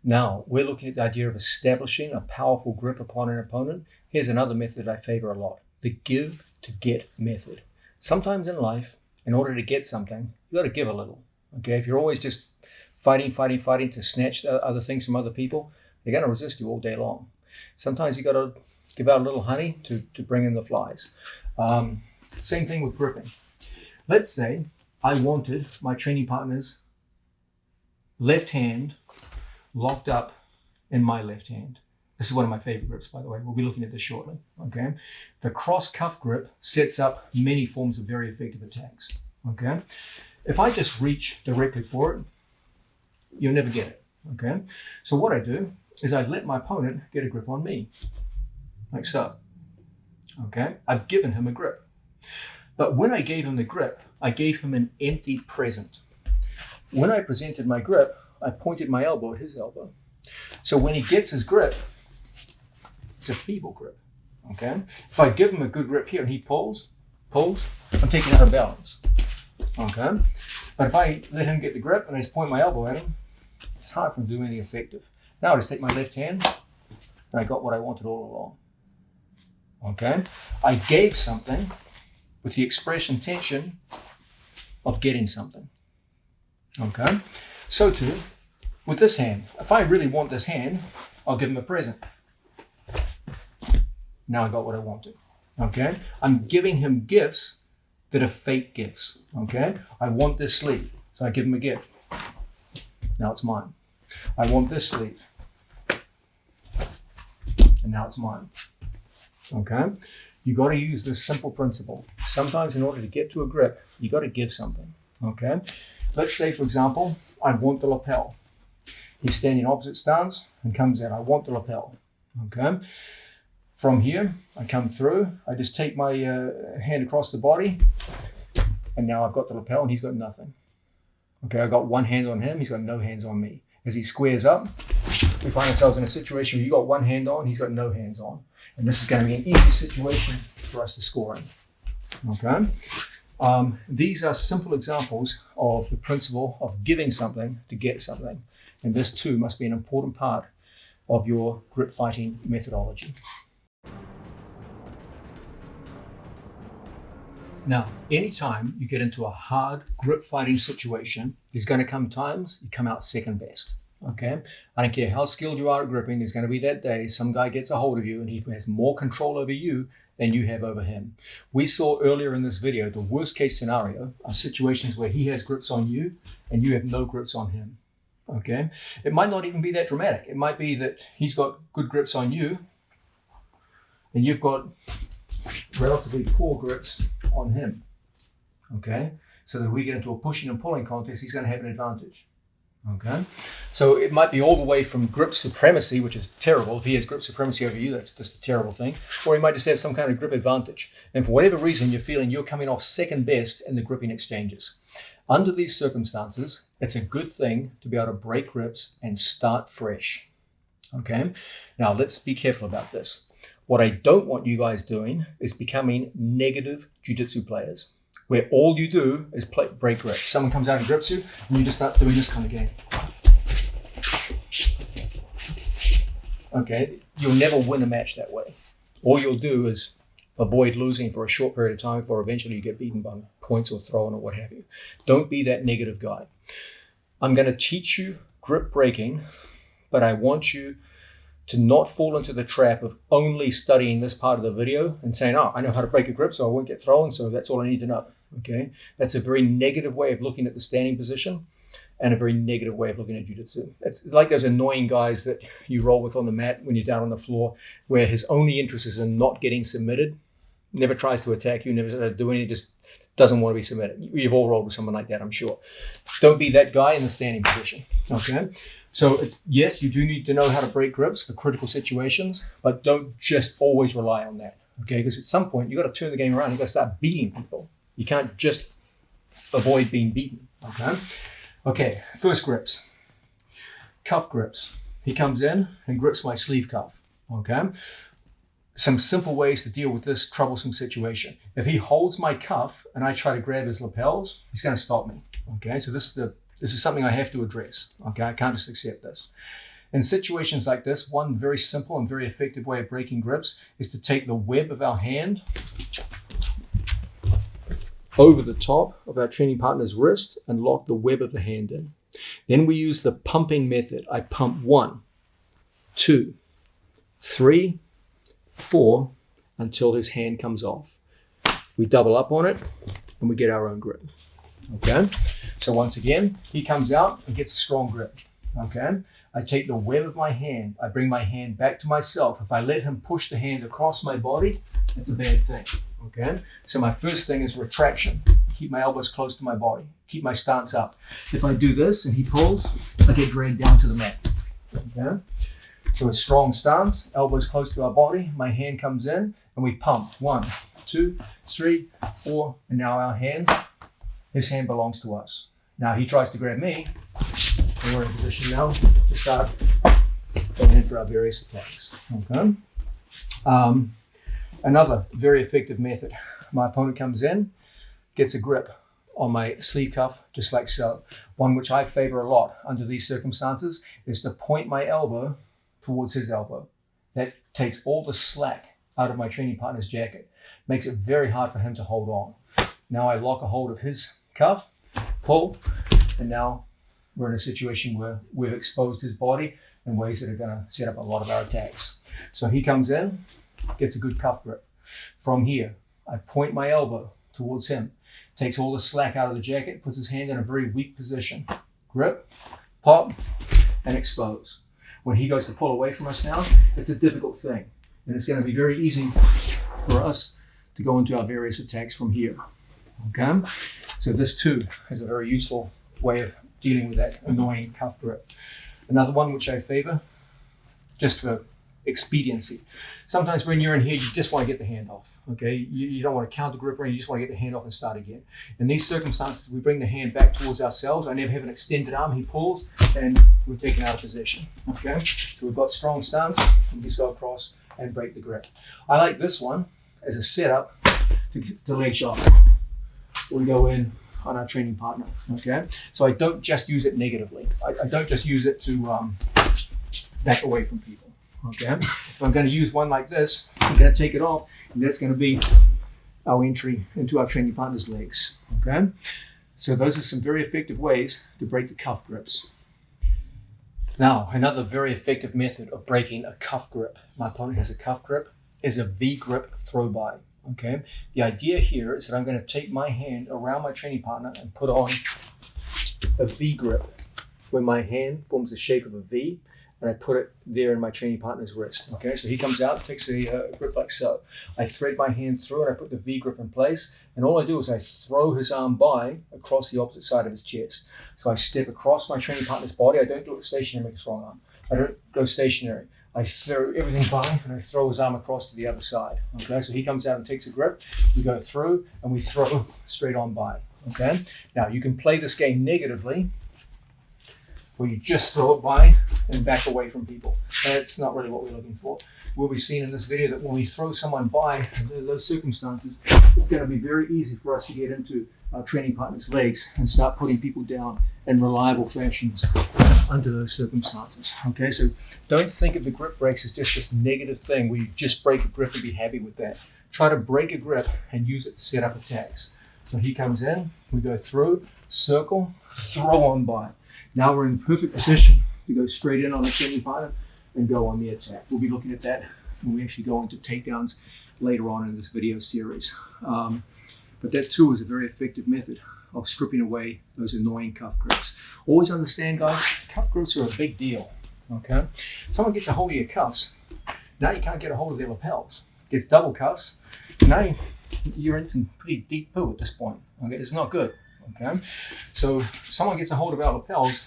Now, we're looking at the idea of establishing a powerful grip upon an opponent. Here's another method I favor a lot, the give to get method. Sometimes in life, in order to get something, you got to give a little. Okay, if you're always just fighting to snatch other things from other people, they're going to resist you all day long. Sometimes you got to give out a little honey to bring in the flies. Same thing with gripping. Let's say I wanted my training partner's left hand locked up in my left hand. This is one of my favorite grips, by the way. We'll be looking at this shortly. Okay, the cross cuff grip sets up many forms of very effective attacks. Okay, if I just reach directly for it, you'll never get it. Okay, so what I do is I let my opponent get a grip on me, like so. Okay, I've given him a grip. But when I gave him the grip, I gave him an empty present. When I presented my grip, I pointed my elbow at his elbow. So when he gets his grip, it's a feeble grip. Okay, if I give him a good grip here and he pulls, I'm taking out of balance. Okay, but if I let him get the grip and I just point my elbow at him, it's hard for him to do anything effective. Now I just take my left hand and I got what I wanted all along. Okay, I gave something with the express intention of getting something. Okay, so too with this hand. If I really want this hand, I'll give him a present. Now I got what I wanted. Okay, I'm giving him gifts that are fake gifts. Okay, I want this sleeve, so I give him a gift. Now it's mine. I want this sleeve, and now it's mine. Okay, you got to use this simple principle. Sometimes in order to get to a grip, you got to give something. Okay, let's say for example, I want the lapel. He's standing opposite stance and comes in. I want the lapel. Okay, from here I come through. I just take my hand across the body, and now I've got the lapel and he's got nothing. Okay, I've got one hand on him, he's got no hands on me. As he squares up, we find ourselves in a situation where you got one hand on, he's got no hands on. And this is going to be an easy situation for us to score in. Okay? These are simple examples of the principle of giving something to get something. And this too must be an important part of your grip fighting methodology. Now, anytime you get into a hard grip fighting situation, there's going to come times you come out second best. Okay? I don't care how skilled you are at gripping, there's going to be that day some guy gets a hold of you and he has more control over you than you have over him. We saw earlier in this video the worst case scenario are situations where he has grips on you and you have no grips on him. Okay? It might not even be that dramatic. It might be that he's got good grips on you and you've got relatively poor grips on him. Okay? So that we get into a pushing and pulling contest, he's going to have an advantage. Okay, so it might be all the way from grip supremacy, which is terrible. If he has grip supremacy over you, that's just a terrible thing. Or he might just have some kind of grip advantage. And for whatever reason, you're feeling you're coming off second best in the gripping exchanges. Under these circumstances, it's a good thing to be able to break grips and start fresh. Okay, now let's be careful about this. What I don't want you guys doing is becoming negative jiu-jitsu players, where all you do is break grips. Someone comes out and grips you, and you just start doing this kind of game. Okay, you'll never win a match that way. All you'll do is avoid losing for a short period of time before eventually you get beaten by points or thrown or what have you. Don't be that negative guy. I'm going to teach you grip breaking, but I want you to not fall into the trap of only studying this part of the video and saying, oh, I know how to break a grip, so I won't get thrown, so that's all I need to know. Okay, that's a very negative way of looking at the standing position and a very negative way of looking at jiu-jitsu. It's like those annoying guys that you roll with on the mat when you're down on the floor, where his only interest is in not getting submitted, never tries to attack you, never tries to do anything, just doesn't want to be submitted. You've all rolled with someone like that, I'm sure. Don't be that guy in the standing position. Okay, so yes, you do need to know how to break grips for critical situations, but don't just always rely on that. Okay, because at some point you got to turn the game around. You got to start beating people. You can't just avoid being beaten. Okay, first grips. Cuff grips. He comes in and grips my sleeve cuff. Okay, some simple ways to deal with this troublesome situation. If he holds my cuff and I try to grab his lapels, he's going to stop me. Okay, so this is something I have to address. Okay, I can't just accept this. In situations like this, one very simple and very effective way of breaking grips is to take the web of our hand over the top of our training partner's wrist and lock the web of the hand in. Then we use the pumping method. I pump 1, 2, 3, 4 until his hand comes off. We double up on it and we get our own grip. Okay, so once again, he comes out and gets a strong grip. Okay, I take the web of my hand, I bring my hand back to myself. If I let him push the hand across my body, it's a bad thing. Okay, so my first thing is retraction. Keep my elbows close to my body. Keep my stance up. If I do this and he pulls, I get dragged down to the mat. Okay, so a strong stance, elbows close to our body. My hand comes in and we pump. 1, 2, 3, 4, and now our hand, his hand belongs to us. Now he tries to grab me, and we're in position now to start going in for our various attacks. Okay. Another very effective method. My opponent comes in, gets a grip on my sleeve cuff, just like so. One which I favor a lot under these circumstances is to point my elbow towards his elbow. That takes all the slack out of my training partner's jacket. Makes it very hard for him to hold on. Now I lock a hold of his cuff, pull, and now we're in a situation where we've exposed his body in ways that are going to set up a lot of our attacks. So he comes in, gets a good cuff grip. From here, I point my elbow towards him, takes all the slack out of the jacket, puts his hand in a very weak position. Grip, pop, and expose. When he goes to pull away from us now, it's a difficult thing. And it's going to be very easy for us to go into our various attacks from here. Okay? So this too is a very useful way of dealing with that annoying cuff grip. Another one which I favor, just for expediency. Sometimes when you're in here, you just want to get the hand off. Okay, you don't want to counter grip or anything, you just want to get the hand off and start again. In these circumstances, we bring the hand back towards ourselves. I never have an extended arm. He pulls and we're taken out of position. Okay, so we've got strong stance and we just go across and break the grip. I like this one as a setup to leg shot. We go in on our training partner. Okay, so I don't just use it negatively. I don't just use it to back away from people. Okay, if I'm going to use one like this, I'm going to take it off, and that's going to be our entry into our training partner's legs. Okay, so those are some very effective ways to break the cuff grips. Now, another very effective method of breaking a cuff grip, my opponent has a cuff grip, is a V-grip throw by. Okay, the idea here is that I'm going to take my hand around my training partner and put on a V grip, where my hand forms the shape of a V, and I put it there in my training partner's wrist. Okay, so he comes out, takes the grip like so. I thread my hand through and I put the V grip in place, and all I do is I throw his arm by across the opposite side of his chest. So I step across my training partner's body. I don't do it stationary, make a strong arm. I don't go stationary. I throw everything by and I throw his arm across to the other side. Okay, so he comes out and takes a grip. We go through and we throw straight on by. Okay, now you can play this game negatively, where you just throw it by and back away from people. That's not really what we're looking for. We'll be seeing in this video that when we throw someone by in those circumstances, it's going to be very easy for us to get into our training partner's legs and start putting people down in reliable fashions under those circumstances. Okay, so don't think of the grip breaks as just this negative thing where you just break a grip and be happy with that. Try to break a grip and use it to set up attacks. So he comes in, we go through, circle, throw on by. Now we're in perfect position to go straight in on the training partner and go on the attack. We'll be looking at that when we actually go into takedowns later on in this video series. But that too is a very effective method of stripping away those annoying cuff grips. Always understand, guys, cuff grips are a big deal. Okay, someone gets a hold of your cuffs, now you can't get a hold of their lapels. Gets double cuffs, now you're in some pretty deep poo at this point. Okay, it's not good. Okay, so someone gets a hold of our lapels,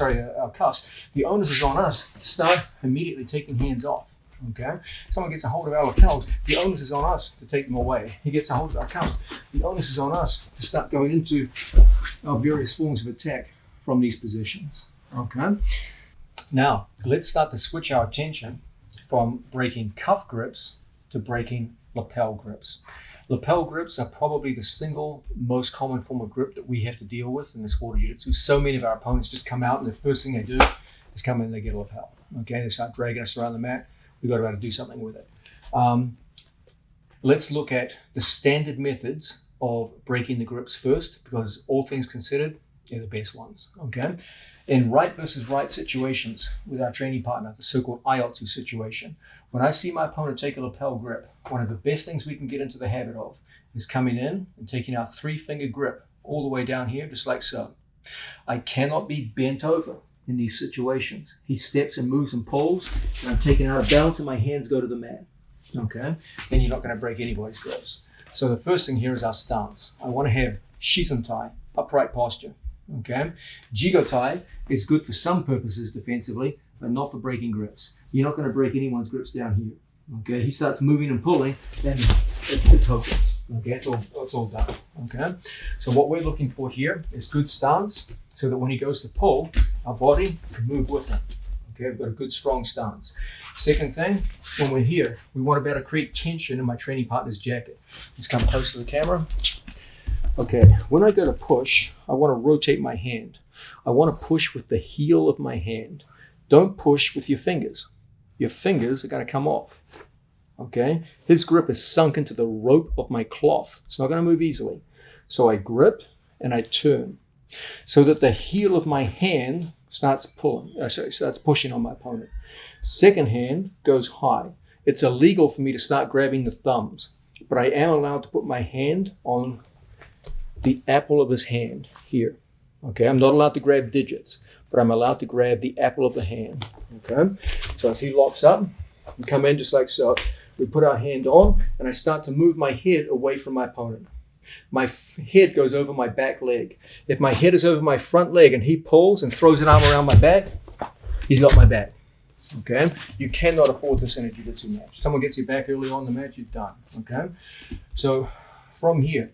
our cuffs, the onus is on us to start immediately taking hands off. Okay, someone gets a hold of our lapels, the onus is on us to take them away. He gets a hold of our cuffs, the onus is on us to start going into our various forms of attack from these positions. Okay, now let's start to switch our attention from breaking cuff grips to breaking lapel grips. Lapel grips are probably the single most common form of grip that we have to deal with in the sport of jiu-jitsu. So many of our opponents just come out and the first thing they do is come in and they get a lapel. Okay, they start dragging us around the mat. We've got to be able to do something with it. Let's look at the standard methods of breaking the grips first, because all things considered, they're the best ones. Okay, in right versus right situations with our training partner, the so-called IOTSU situation, when I see my opponent take a lapel grip, one of the best things we can get into the habit of is coming in and taking our 3-finger grip all the way down here, just like so. I cannot be bent over in these situations. He steps and moves and pulls, and I'm taken out of balance and my hands go to the mat. Okay, then you're not going to break anybody's grips. So the first thing here is our stance. I want to have shisentai, upright posture. Okay, jigotai is good for some purposes defensively, but not for breaking grips. You're not going to break anyone's grips down here. Okay, he starts moving and pulling, then it's hopeless. Okay, it's all done. Okay, so what we're looking for here is good stance, so that when he goes to pull, our body can move with him. Okay, we've got a good strong stance. Second thing, when we're here, we want to be able to create tension in my training partner's jacket. Let's come close to the camera. Okay, when I go to push, I want to rotate my hand. I want to push with the heel of my hand. Don't push with your fingers. Your fingers are going to come off. Okay, his grip is sunk into the rope of my cloth. It's not going to move easily. So I grip and I turn so that the heel of my hand starts pushing on my opponent. Second hand goes high. It's illegal for me to start grabbing the thumbs, but I am allowed to put my hand on the apple of his hand here. Okay, I'm not allowed to grab digits, but I'm allowed to grab the apple of the hand. Okay, so as he locks up, we come in just like so. We put our hand on, and I start to move my head away from my opponent. My head goes over my back leg. If my head is over my front leg and he pulls and throws an arm around my back, he's got my back. Okay, you cannot afford this in a jiu-jitsu match. Someone gets your back early on in the match, you're done. Okay, so from here,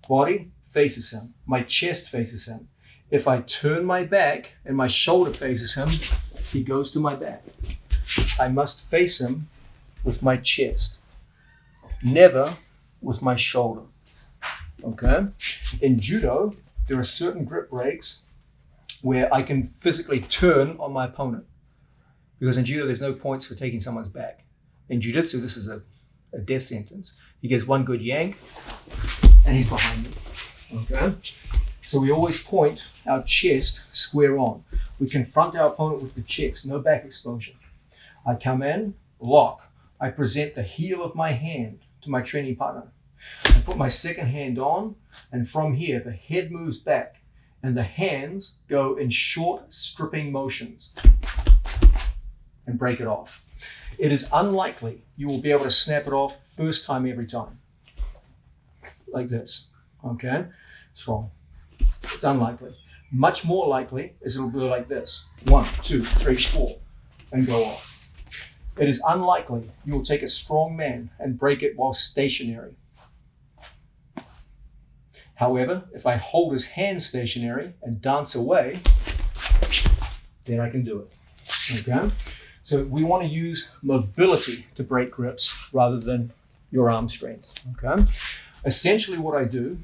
body faces him, my chest faces him. If I turn my back and my shoulder faces him, he goes to my back. I must face him with my chest, never with my shoulder. Okay, in judo, there are certain grip breaks where I can physically turn on my opponent, because in judo there's no points for taking someone's back. In jiu-jitsu, this is a death sentence. He gets one good yank and he's behind me. Okay, so we always point our chest square on. We confront our opponent with the chest, no back exposure. I come in, lock. I present the heel of my hand to my training partner. I put my second hand on, and from here, the head moves back, and the hands go in short stripping motions. and break it off. It is unlikely you will be able to snap it off first time every time. Like this, okay? Strong. It's unlikely. Much more likely is it'll be like this. 1, 2, 3, 4, and go off. It is unlikely you will take a strong man and break it while stationary. However, if I hold his hand stationary and dance away, then I can do it, okay? So we want to use mobility to break grips rather than your arm strength, okay? Essentially what I do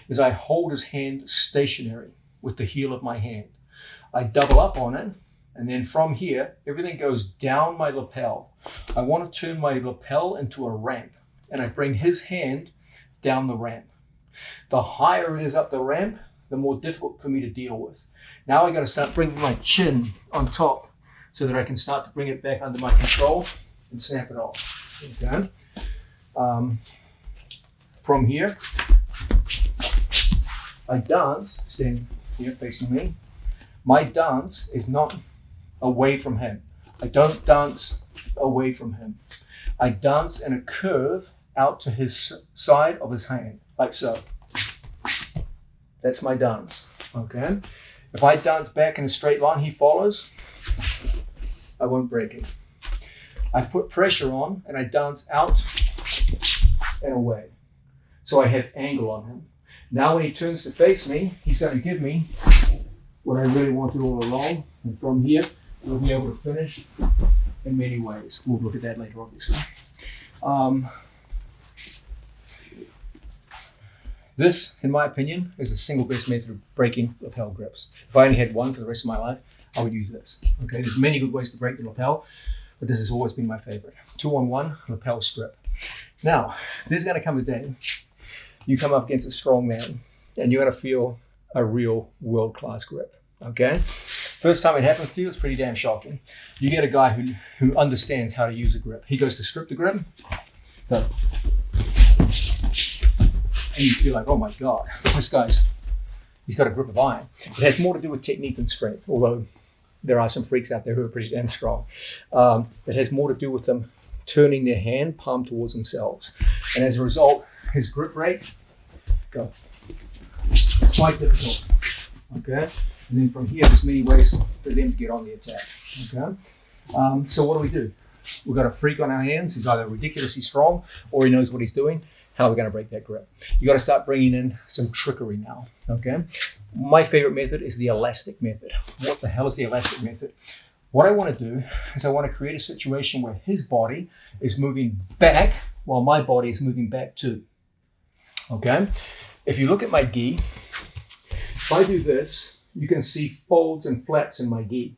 is I hold his hand stationary with the heel of my hand. I double up on it, and then from here, everything goes down my lapel. I want to turn my lapel into a ramp, and I bring his hand down the ramp. The higher it is up the ramp, the more difficult for me to deal with. Now I got to start bringing my chin on top so that I can start to bring it back under my control and snap it off, okay? From here, I dance, standing here facing me. My dance is not away from him. I don't dance away from him. I dance in a curve out to his side of his hand, like so. That's my dance, okay? If I dance back in a straight line, he follows, I won't break it. I put pressure on and I dance out and away. So I have angle on him. Now when he turns to face me, he's going to give me what I really wanted all along. And from here, we'll be able to finish in many ways. We'll look at that later, obviously. This, in my opinion, is the single best method of breaking lapel grips. If I only had one for the rest of my life, I would use this. Okay, there's many good ways to break the lapel, but this has always been my favorite. 2-on-1 lapel strip. Now, there's going to come a day you come up against a strong man and you're going to feel a real world-class grip. Okay, first time it happens to you, it's pretty damn shocking. You get a guy who understands how to use a grip. He goes to strip the grip, and you feel like, oh my God, he's got a grip of iron. It has more to do with technique than strength, although there are some freaks out there who are pretty damn strong. It has more to do with them turning their hand palm towards themselves. And as a result, his grip rate, it's quite difficult, okay? And then from here, there's many ways for them to get on the attack, okay? So what do? We've got a freak on our hands. He's either ridiculously strong or he knows what he's doing. How are we going to break that grip? You got to start bringing in some trickery now, okay? My favorite method is the elastic method. What the hell is the elastic method? What I want to do is I want to create a situation where his body is moving back while my body is moving back too, okay? If you look at my gi, if I do this, you can see folds and flaps in my gi.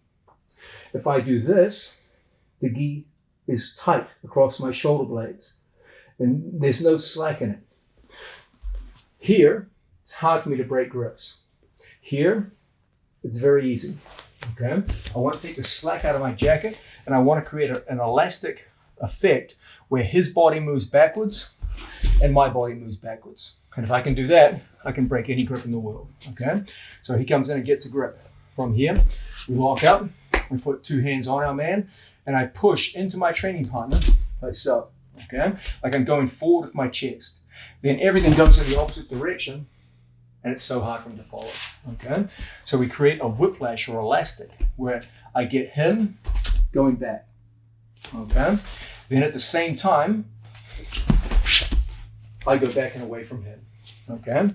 If I do this, the gi is tight across my shoulder blades and there's no slack in it. Here, it's hard for me to break grips. Here, it's very easy, okay? I want to take the slack out of my jacket and I want to create an elastic effect where his body moves backwards and my body moves backwards. And if I can do that, I can break any grip in the world, okay? So he comes in and gets a grip. From here, we lock up, we put two hands on our man, and I push into my training partner, like so, okay? Like I'm going forward with my chest. Then everything goes in the opposite direction, and it's so hard for him to follow, okay? So we create a whiplash or elastic where I get him going back, okay? Then at the same time, I go back and away from him, okay?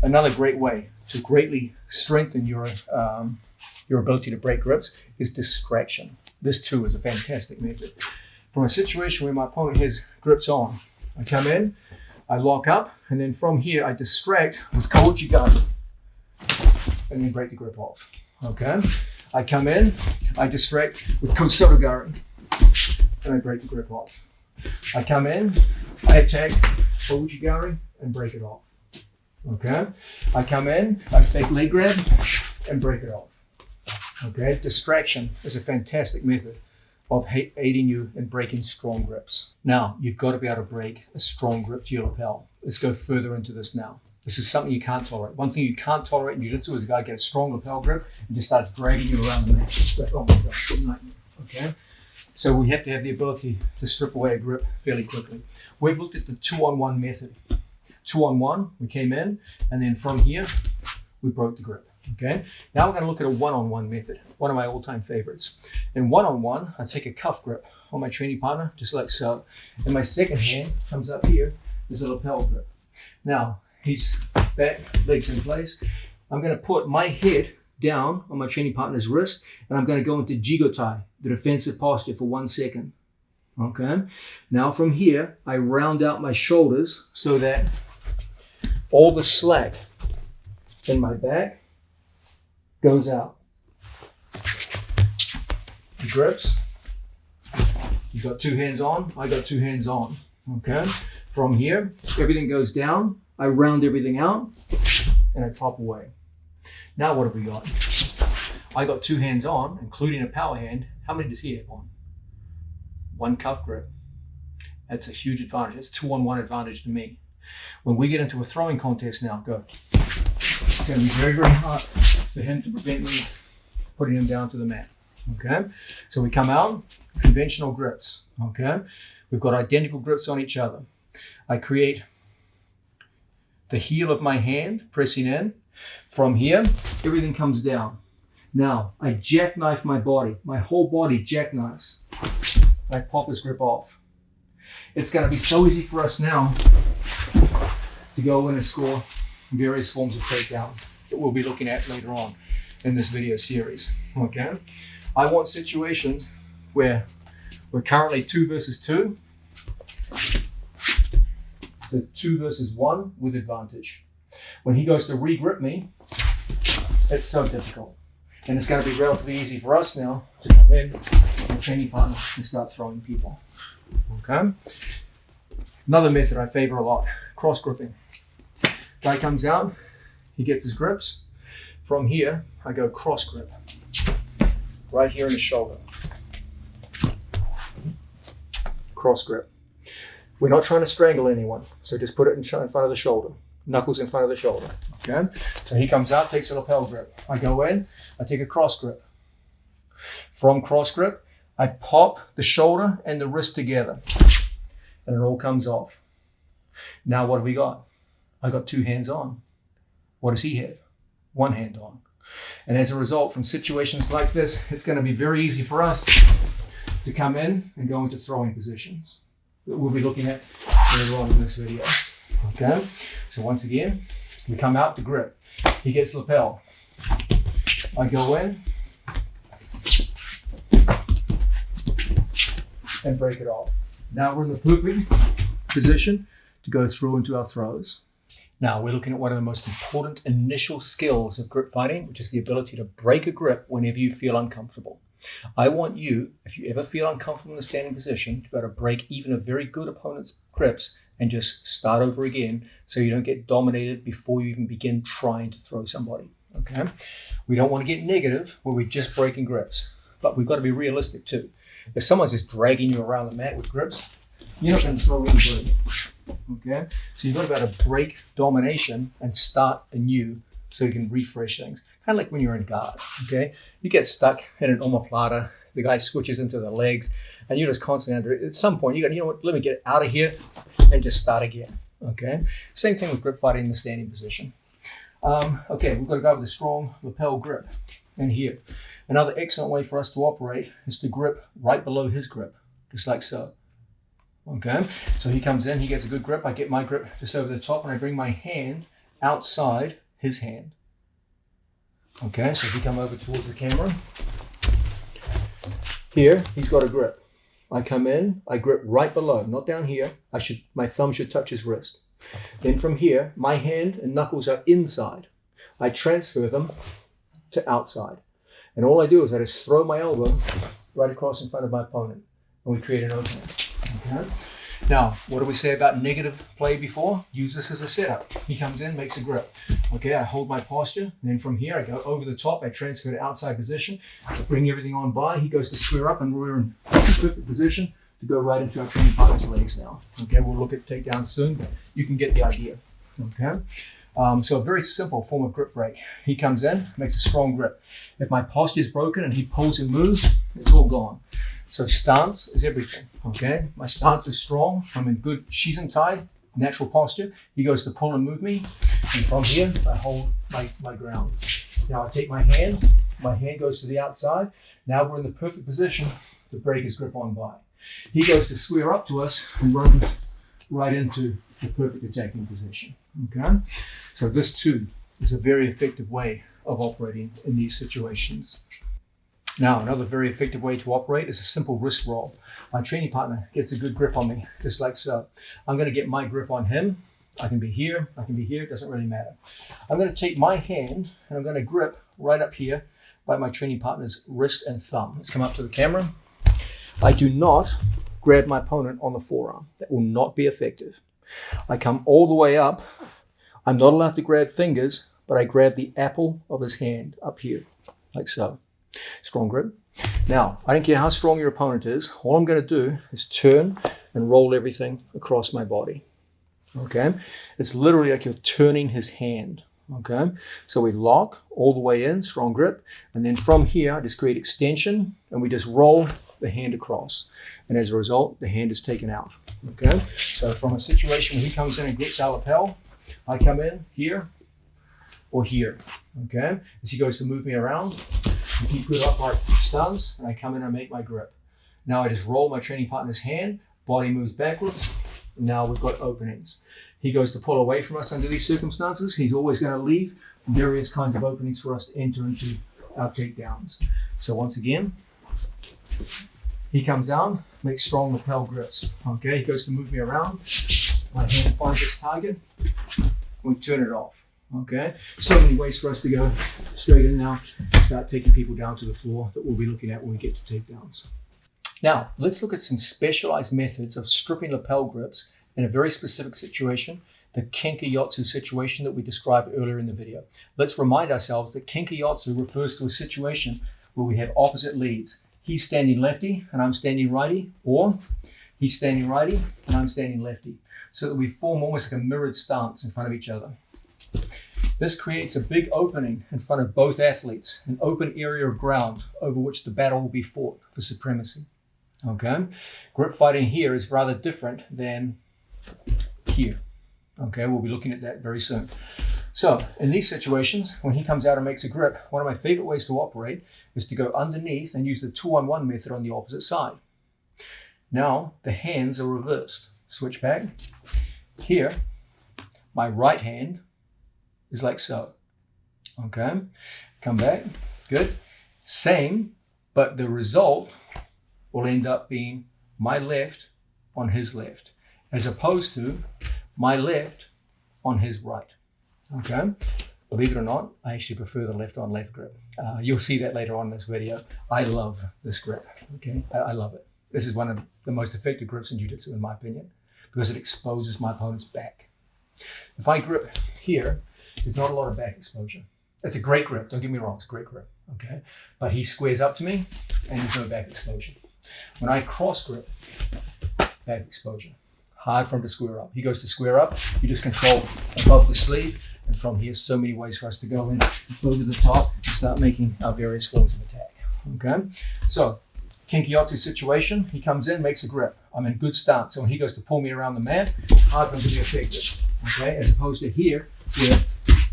Another great way to greatly strengthen your ability to break grips is distraction. This too is a fantastic method. From a situation where my opponent has grips on, I come in, I lock up, and then from here I distract with Kouchigari and then break the grip off, okay? I come in, I distract with Kosotogari and I break the grip off. I come in, I attack Kouchigari and break it off, okay? I come in, I fake leg grab and break it off, okay? Distraction is a fantastic method of aiding you in breaking strong grips. Now, you've got to be able to break a strong grip to your lapel. Let's go further into this now. This is something you can't tolerate. One thing you can't tolerate in jiu-jitsu is a guy gets a strong lapel grip and just starts dragging you around the mat. Oh my God, good nightmare. okay? So we have to have the ability to strip away a grip fairly quickly. We've looked at the 2-on-1 method. 2-on-1, we came in, and then from here, we broke the grip, okay? Now we're gonna look at a 1-on-1 method, one of my all-time favorites. In 1-on-1, I take a cuff grip on my training partner, just like so. And my second hand comes up here, there's a lapel grip. Now, he's back, legs in place. I'm gonna put my head down on my training partner's wrist, and I'm gonna go into jigotai, the defensive posture, for 1 second. Okay, now from here, I round out my shoulders so that all the slack in my back goes out. The grips, you got 2 hands on, I got 2 hands on. Okay, from here, everything goes down, I round everything out, and I pop away. Now what have we got? I got 2 hands on, including a power hand. How many does he have on? 1 cuff grip. That's a huge advantage. That's 2-on-1 advantage to me. When we get into a throwing contest now, go. It's going to be very, very hard for him to prevent me putting him down to the mat. Okay? So we come out, conventional grips. Okay? We've got identical grips on each other. I create the heel of my hand, pressing in. From here, everything comes down. Now, I jackknife my body. My whole body jackknifes. I pop his grip off. It's going to be so easy for us now to go in and score various forms of takedowns that we'll be looking at later on in this video series. Okay? I want situations where we're currently 2 versus 2, the 2 versus 1 with advantage. When he goes to re-grip me, it's so difficult. And it's going to be relatively easy for us now to come in and training partner and start throwing people. Okay? Another method I favor a lot, cross gripping. Guy comes out, he gets his grips. From here, I go cross grip. Right here in the shoulder. Cross grip. We're not trying to strangle anyone, so just put it in front of the shoulder. Knuckles in front of the shoulder. Okay? So he comes out, takes a lapel grip. I go in, I take a cross grip. From cross grip, I pop the shoulder and the wrist together, and it all comes off. Now what have we got? I got 2 hands on. What does he have? 1 hand on. And as a result, from situations like this, it's going to be very easy for us to come in and go into throwing positions that we'll be looking at later on in this video. Okay? So once again, we come out to grip. He gets lapel. I go in and break it off. Now we're in the perfect position to go through into our throws. Now we're looking at one of the most important initial skills of grip fighting, which is the ability to break a grip whenever you feel uncomfortable. I want you, if you ever feel uncomfortable in a standing position, to be able to break even a very good opponent's grips and just start over again so you don't get dominated before you even begin trying to throw somebody. Okay? We don't want to get negative where we're just breaking grips, but we've got to be realistic too. If someone's just dragging you around the mat with grips, you're not going to throw anybody. Okay? So you've got to be able to break domination and start anew so you can refresh things. Kind of like when you're in guard. Okay? You get stuck in an omoplata, the guy switches into the legs, and you're just constantly under it. At some point, you go, you know what, let me get out of here and just start again. Okay? Same thing with grip fighting in the standing position. Okay, we've got to go with a strong lapel grip in here. Another excellent way for us to operate is to grip right below his grip, just like so. Okay, so he comes in, he gets a good grip, I get my grip just over the top, and I bring my hand outside his hand. Okay, so if we come over towards the camera, here he's got a grip. I come in, I grip right below, not down here. My thumb should touch his wrist. Then from here, my hand and knuckles are inside. I transfer them to outside. And all I do is I just throw my elbow right across in front of my opponent, and we create an opening. Okay? Now, what did we say about negative play before? Use this as a setup. He comes in, makes a grip. Okay, I hold my posture, and then from here I go over the top, I transfer to outside position, I bring everything on by, he goes to square up, and we're in perfect position to go right into our training partner's legs now. Okay, we'll look at takedowns soon, but you can get the idea. Okay, So a very simple form of grip break. He comes in, makes a strong grip. If my posture is broken and he pulls and moves, it's all gone. So stance is everything, okay? My stance is strong. I'm in good Shizen Tai, natural posture. He goes to pull and move me. And from here, I hold my ground. Now I take my hand goes to the outside. Now we're in the perfect position to break his grip on by. He goes to square up to us and runs right into the perfect attacking position, okay? So this too is a very effective way of operating in these situations. Now, another very effective way to operate is a simple wrist roll. My training partner gets a good grip on me, just like so. I'm going to get my grip on him. I can be here, it doesn't really matter. I'm going to take my hand and I'm going to grip right up here by my training partner's wrist and thumb. Let's come up to the camera. I do not grab my opponent on the forearm. That will not be effective. I come all the way up. I'm not allowed to grab fingers, but I grab the apple of his hand up here, like so. Strong grip. Now, I don't care how strong your opponent is. All I'm going to do is turn and roll everything across my body. Okay? It's literally like you're turning his hand. Okay? So we lock all the way in, strong grip. And then from here, I just create extension and we just roll the hand across. And as a result, the hand is taken out. Okay? So from a situation where he comes in and grips our lapel, I come in here or here. Okay? As he goes to move me around, I keep good upright stance, and I come in and make my grip. Now I just roll my training partner's hand, body moves backwards, and now we've got openings. He goes to pull away from us under these circumstances. He's always going to leave various kinds of openings for us to enter into our takedowns. So once again, he comes down, makes strong lapel grips. Okay, he goes to move me around. My hand finds its target, and we turn it off. Okay, so many ways for us to go straight in now and start taking people down to the floor that we'll be looking at when we get to takedowns. Now, let's look at some specialized methods of stripping lapel grips in a very specific situation, the Kenkayotsu situation that we described earlier in the video. Let's remind ourselves that Kenkayotsu refers to a situation where we have opposite leads. He's standing lefty and I'm standing righty, or he's standing righty and I'm standing lefty, so that we form almost like a mirrored stance in front of each other. This creates a big opening in front of both athletes, an open area of ground over which the battle will be fought for supremacy. Okay? Grip fighting here is rather different than here. Okay, we'll be looking at that very soon. So, in these situations, when he comes out and makes a grip, one of my favorite ways to operate is to go underneath and use the 2-on-1 method on the opposite side. Now, the hands are reversed. Switch back. Here, my right hand is like so. Okay, come back, good. Same, but the result will end up being my left on his left, as opposed to my left on his right. Okay, believe it or not, I actually prefer the left on left grip. You'll see that later on in this video. I love this grip, okay? I love it. This is one of the most effective grips in jiu-jitsu in my opinion, because it exposes my opponent's back. If I grip here, there's not a lot of back exposure. It's a great grip, don't get me wrong, it's a great grip, okay? But he squares up to me and there's no back exposure. When I cross grip, back exposure. Hard for him to square up. He goes to square up, you just control above the sleeve, and from here, so many ways for us to go in over the top and start making our various forms of attack, okay? So, Kenkayotsu situation, he comes in, makes a grip. I'm in good stance. So when he goes to pull me around the mat, hard for him to be effective, okay? As opposed to here, where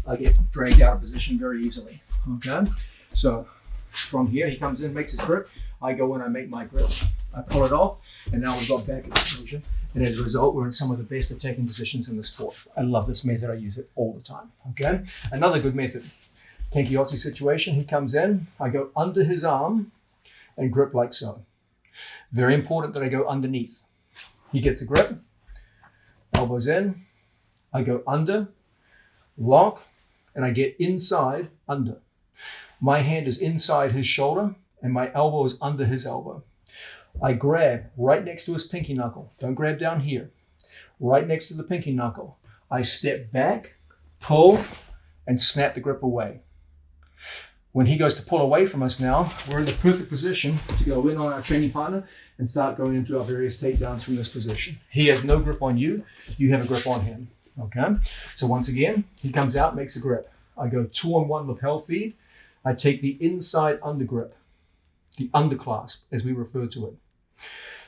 I get dragged out of position very easily, okay? So from here, he comes in, makes his grip. I go in, I make my grip. I pull it off, and now we've got back exposure. And as a result, we're in some of the best attacking positions in the sport. I love this method. I use it all the time, okay? Another good method, Kenkayotsu situation, he comes in, I go under his arm and grip like so. Very important that I go underneath. He gets a grip, elbows in, I go under, lock, and I get inside, under. My hand is inside his shoulder and my elbow is under his elbow. I grab right next to his pinky knuckle. Don't grab down here. Right next to the pinky knuckle. I step back, pull, and snap the grip away. When he goes to pull away from us now, we're in the perfect position to go in on our training partner and start going into our various takedowns from this position. He has no grip on you. You have a grip on him. Okay, so once again, he comes out, makes a grip. I go 2-on-1 lapel feed. I take the inside undergrip, the underclasp, as we refer to it.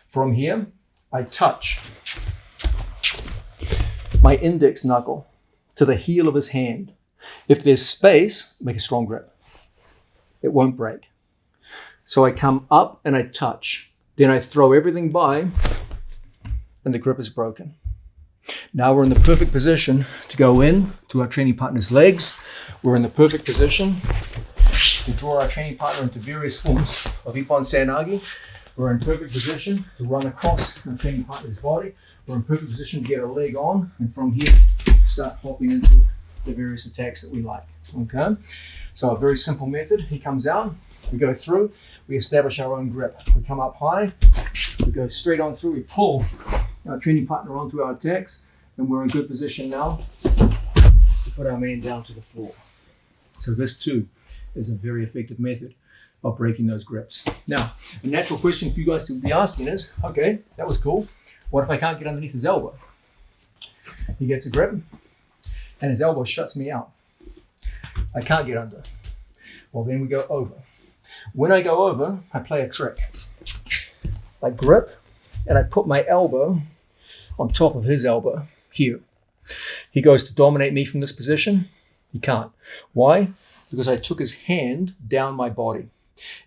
From here, I touch my index knuckle to the heel of his hand. If there's space, make a strong grip. It won't break. So I come up and I touch. Then I throw everything by, and the grip is broken. Now we're in the perfect position to go in to our training partner's legs. We're in the perfect position to draw our training partner into various forms of Ippon Seoi-nage. We're in perfect position to run across our training partner's body. We're in perfect position to get a leg on, and from here, start hopping into the various attacks that we like. Okay? So a very simple method. He comes out, we go through, we establish our own grip. We come up high, we go straight on through, we pull our training partner onto our attacks, and we're in good position now to put our man down to the floor. So this too is a very effective method of breaking those grips. Now, a natural question for you guys to be asking is, okay, that was cool. What if I can't get underneath his elbow? He gets a grip and his elbow shuts me out. I can't get under. Well, then we go over. When I go over, I play a trick. I grip and I put my elbow on top of his elbow here. He goes to dominate me from this position. He can't. Why? Because I took his hand down my body.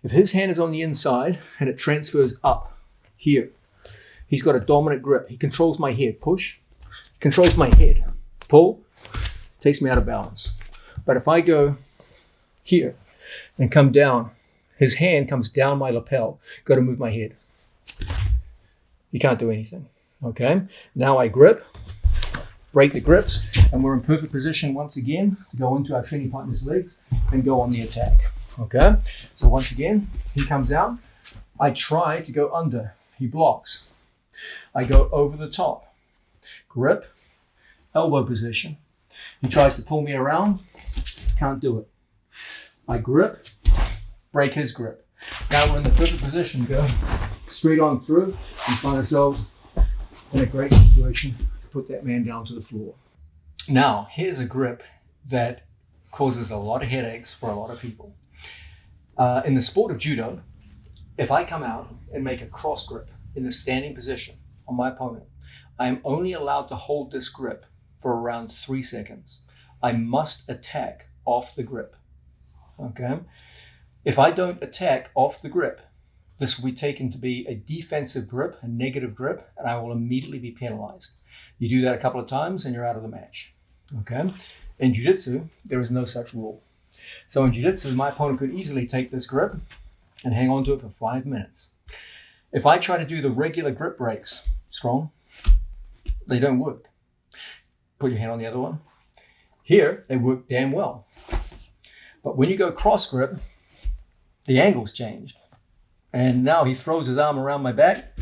If his hand is on the inside and it transfers up here, he's got a dominant grip. He controls my head. Push. Controls my head. Pull. Takes me out of balance. But if I go here and come down, his hand comes down my lapel. Got to move my head. You can't do anything. Okay? Now I grip, break the grips, and we're in perfect position once again to go into our training partner's legs and go on the attack. Okay? So once again, he comes out. I try to go under. He blocks. I go over the top. Grip, elbow position. He tries to pull me around. Can't do it. I grip, break his grip. Now we're in the perfect position to go straight on through and find ourselves in a great situation to put that man down to the floor. Now, here's a grip that causes a lot of headaches for a lot of people. In the sport of judo, if I come out and make a cross grip in the standing position on my opponent, I am only allowed to hold this grip for around 3 seconds. I must attack off the grip. Okay? If I don't attack off the grip, this will be taken to be a defensive grip, a negative grip, and I will immediately be penalized. You do that a couple of times and you're out of the match. Okay? In jiu-jitsu, there is no such rule. So in jiu-jitsu, my opponent could easily take this grip and hang on to it for 5 minutes. If I try to do the regular grip breaks, strong, they don't work. Put your hand on the other one. Here, they work damn well. But when you go cross grip, the angle's changed. And now he throws his arm around my back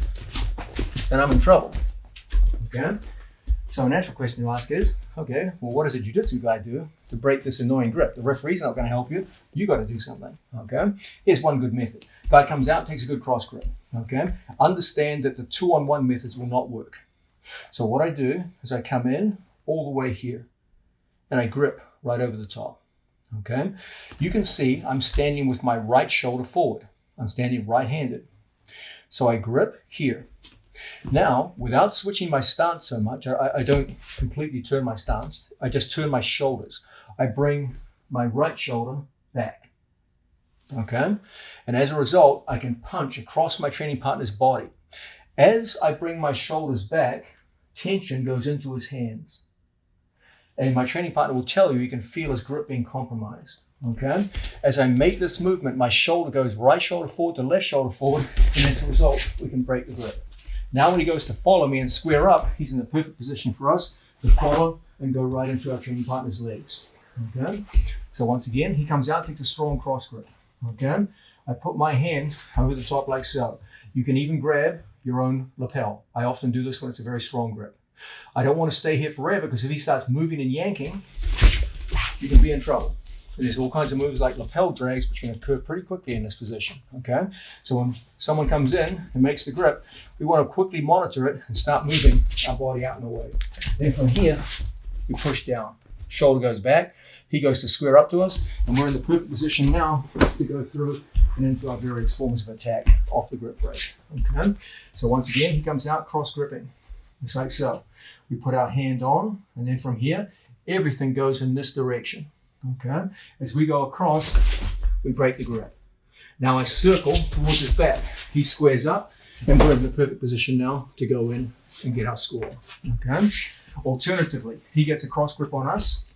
and I'm in trouble. Okay? So a natural question to ask is, okay, well, what does a jiu-jitsu guy do to break this annoying grip? The referee's not going to help you. You got to do something. Okay? Here's one good method. Guy comes out, takes a good cross grip. Okay? Understand that the 2-on-1 methods will not work. So what I do is I come in all the way here and I grip right over the top. Okay? You can see I'm standing with my right shoulder forward. I'm standing right-handed. So I grip here. Now, without switching my stance so much, I don't completely turn my stance. I just turn my shoulders. I bring my right shoulder back. Okay? And as a result, I can punch across my training partner's body. As I bring my shoulders back, tension goes into his hands. And my training partner will tell you can feel his grip being compromised. Okay? As I make this movement, my shoulder goes right shoulder forward to left shoulder forward, and as a result, we can break the grip. Now when he goes to follow me and square up, he's in the perfect position for us to follow and go right into our training partner's legs. Okay? So once again, he comes out, takes a strong cross grip. Okay? I put my hand over the top like so. You can even grab your own lapel. I often do this when it's a very strong grip. I don't want to stay here forever because if he starts moving and yanking, you can be in trouble. There's all kinds of moves like lapel drags, which can occur pretty quickly in this position. Okay? So when someone comes in and makes the grip, we want to quickly monitor it and start moving our body out and away. Then from here, we push down. Shoulder goes back, he goes to square up to us, and we're in the perfect position now to go through and into our various forms of attack off the grip break. Okay, so once again, he comes out cross gripping, just like so. We put our hand on, and then from here, everything goes in this direction. Okay, as we go across, we break the grip. Now I circle towards his back. He squares up, and we're in the perfect position now to go in and get our score. Okay. Alternatively, he gets a cross grip on us.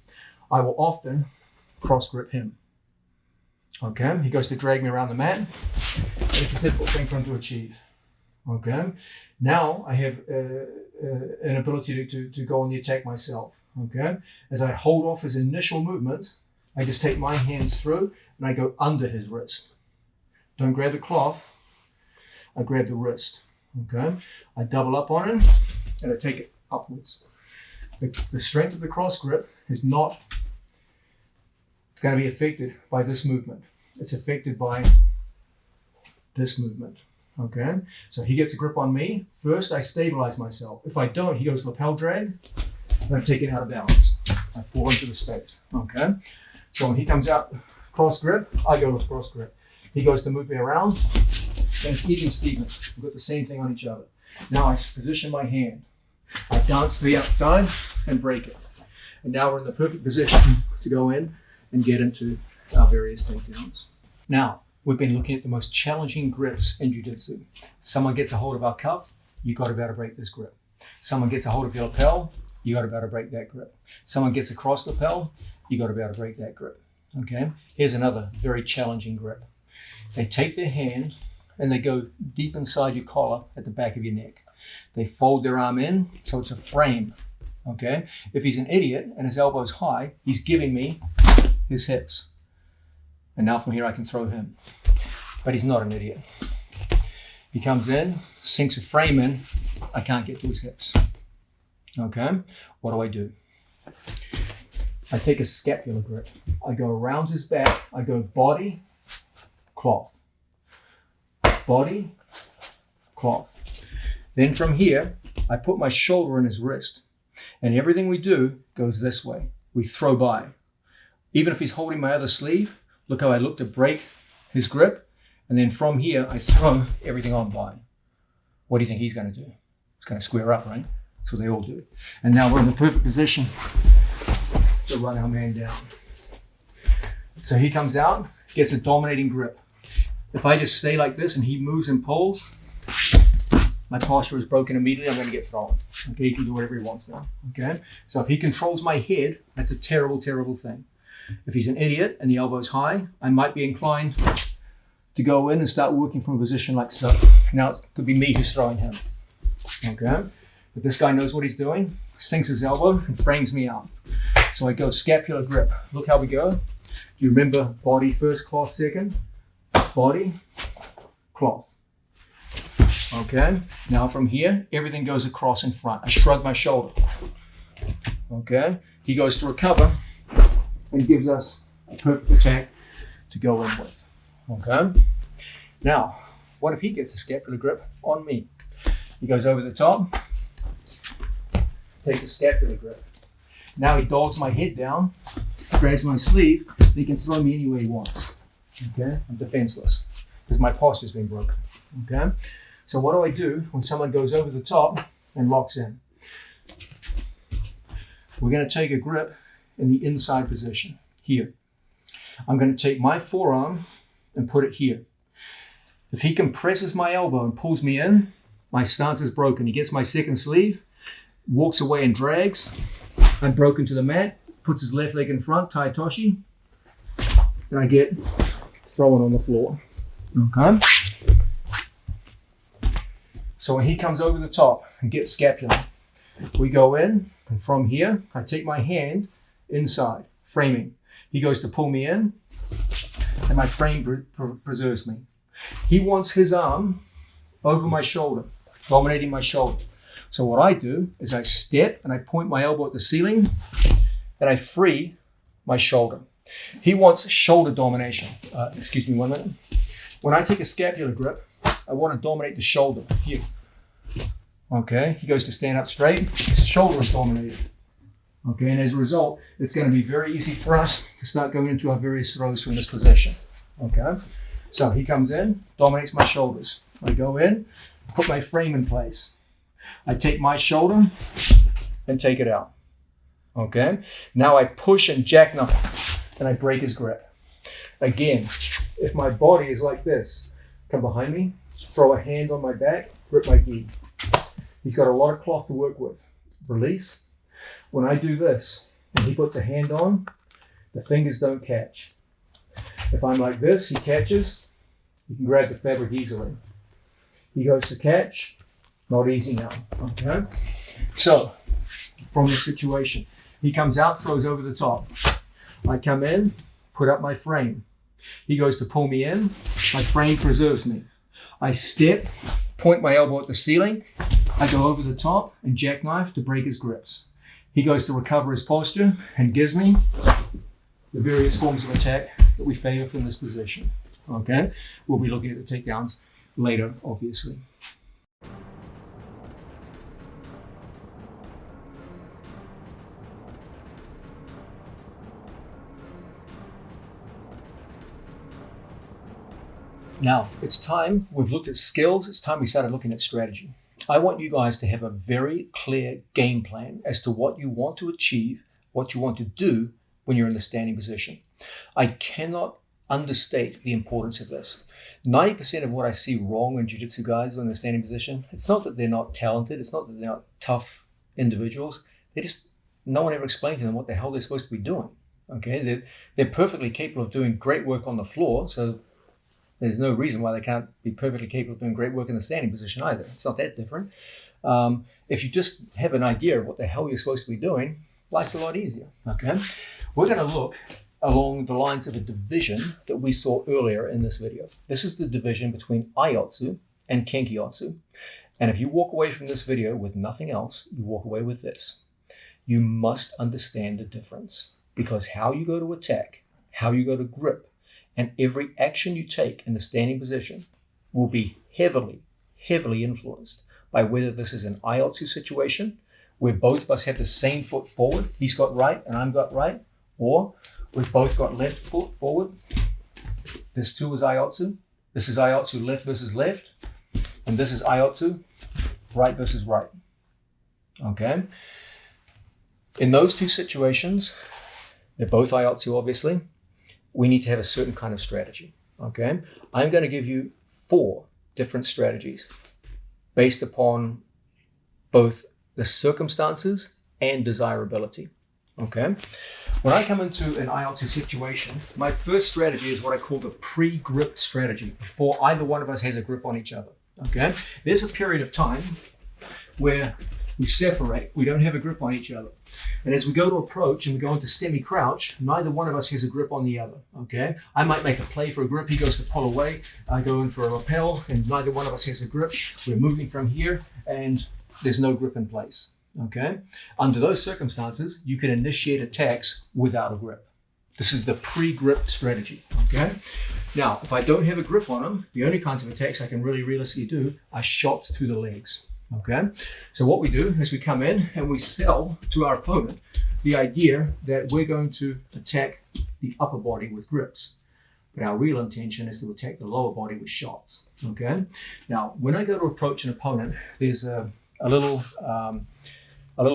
I will often cross grip him. Okay. He goes to drag me around the mat. It's a difficult thing for him to achieve. Okay. Now I have an ability to go on the attack myself. Okay. As I hold off his initial movement, I just take my hands through and I go under his wrist. Don't grab the cloth. I grab the wrist. Okay. I double up on him and I take it upwards. The strength of the cross grip is not going to be affected by this movement. It's affected by this movement. Okay, so he gets a grip on me. First, I stabilize myself. If I don't, he goes lapel drag, and I'm taken out of balance. I fall into the space. Okay, so when he comes out cross grip, I go with cross grip. He goes to move me around, and it's even Stevens. We've got the same thing on each other. Now I position my hand. I dance to the outside and break it. And now we're in the perfect position to go in and get into our various takedowns. Now, we've been looking at the most challenging grips in jiu-jitsu. Someone gets a hold of our cuff, you got to be able to break this grip. Someone gets a hold of your lapel, you got to be able to break that grip. Someone gets across the lapel, you got to be able to break that grip. Okay? Here's another very challenging grip. They take their hand and they go deep inside your collar at the back of your neck. They fold their arm in, so it's a frame. Okay? If he's an idiot and his elbow's high, he's giving me his hips. And now from here I can throw him. But he's not an idiot. He comes in, sinks a frame in, I can't get to his hips. Okay? What do? I take a scapular grip. I go around his back. I go body, cloth. Body, cloth. Then from here, I put my shoulder in his wrist. And everything we do goes this way. We throw by. Even if he's holding my other sleeve, look how I look to break his grip. And then from here, I throw everything on by. What do you think he's going to do? He's going to square up, right? That's what they all do. And now we're in the perfect position to run our man down. So he comes out, gets a dominating grip. If I just stay like this and he moves and pulls, my posture is broken immediately. I'm going to get thrown. Okay, he can do whatever he wants now. Okay, so if he controls my head, that's a terrible, terrible thing. If he's an idiot and the elbow's high, I might be inclined to go in and start working from a position like so. Now it could be me who's throwing him. Okay, but this guy knows what he's doing, sinks his elbow and frames me out. So I go scapular grip. Look how we go. Do you remember body first, cloth second? Body, cloth. Okay, now from here, everything goes across in front. I shrug my shoulder. Okay, he goes to recover and gives us a perfect attack to go in with. Okay, now, what if he gets a scapular grip on me? He goes over the top, takes a scapular grip. Now he dogs my head down, grabs my sleeve, and he can throw me anywhere he wants. Okay, I'm defenseless because my posture's been broken. Okay, so what do I do when someone goes over the top and locks in? We're going to take a grip in the inside position here. I'm going to take my forearm and put it here. If he compresses my elbow and pulls me in, my stance is broken. He gets my second sleeve, walks away and drags. I'm broken to the mat, puts his left leg in front, Tai Toshi, and I get thrown on the floor. Okay? So when he comes over the top and gets scapular, we go in, and from here, I take my hand inside, framing. He goes to pull me in, and my frame preserves me. He wants his arm over my shoulder, dominating my shoulder. So what I do is I step and I point my elbow at the ceiling and I free my shoulder. He wants shoulder domination. Excuse me 1 minute. When I take a scapular grip, I want to dominate the shoulder here. Okay, he goes to stand up straight. His shoulder is dominated. Okay, and as a result, it's going to be very easy for us to start going into our various throws from this position. Okay, so he comes in, dominates my shoulders. I go in, put my frame in place. I take my shoulder and take it out. Okay, now I push and jackknife and I break his grip. Again, if my body is like this, come behind me, throw a hand on my back, grip my gi. He's got a lot of cloth to work with. Release. When I do this and he puts a hand on, the fingers don't catch. If I'm like this, he catches, you can grab the fabric easily. He goes to catch, not easy now, okay? So, from this situation, he comes out, throws over the top. I come in, put up my frame. He goes to pull me in, my frame preserves me. I step, point my elbow at the ceiling, I go over the top and jackknife to break his grips. He goes to recover his posture and gives me the various forms of attack that we favor from this position. Okay? We'll be looking at the takedowns later, obviously. Now, it's time we've looked at skills, it's time we started looking at strategy. I want you guys to have a very clear game plan as to what you want to achieve, what you want to do when you're in the standing position. I cannot understate the importance of this. 90% of what I see wrong in jiu-jitsu guys in the standing position, it's not that they're not talented, it's not that they're not tough individuals, no one ever explained to them what the hell they're supposed to be doing. Okay, they're perfectly capable of doing great work on the floor, so there's no reason why they can't be perfectly capable of doing great work in the standing position either. It's not that different. If you just have an idea of what the hell you're supposed to be doing, life's a lot easier, okay? We're gonna look along the lines of a division that we saw earlier in this video. This is the division between Aiotsu and Kenkyotsu. And if you walk away from this video with nothing else, you walk away with this. You must understand the difference, because how you go to attack, how you go to grip, and every action you take in the standing position will be heavily, heavily influenced by whether this is an Aiotsu situation, where both of us have the same foot forward, he's got right and I've got right, or we've both got left foot forward. This too is Aiotsu. This is Aiotsu left versus left, and this is Aiotsu right versus right. Okay? In those two situations, they're both Aiotsu obviously, we need to have a certain kind of strategy, okay? I'm going to give you 4 different strategies based upon both the circumstances and desirability, okay? When I come into an Aiotsu situation, my first strategy is what I call the pre-grip strategy, before either one of us has a grip on each other, okay? There's a period of time where we separate, we don't have a grip on each other. And as we go to approach and we go into semi-crouch, neither one of us has a grip on the other, okay? I might make a play for a grip, he goes to pull away, I go in for a rappel, and neither one of us has a grip. We're moving from here, and there's no grip in place, okay? Under those circumstances, you can initiate attacks without a grip. This is the pre-grip strategy, okay? Now, if I don't have a grip on them, the only kinds of attacks I can really realistically do are shots to the legs. Okay, so what we do is we come in and we sell to our opponent the idea that we're going to attack the upper body with grips, but our real intention is to attack the lower body with shots. Okay, now when I go to approach an opponent, there's a little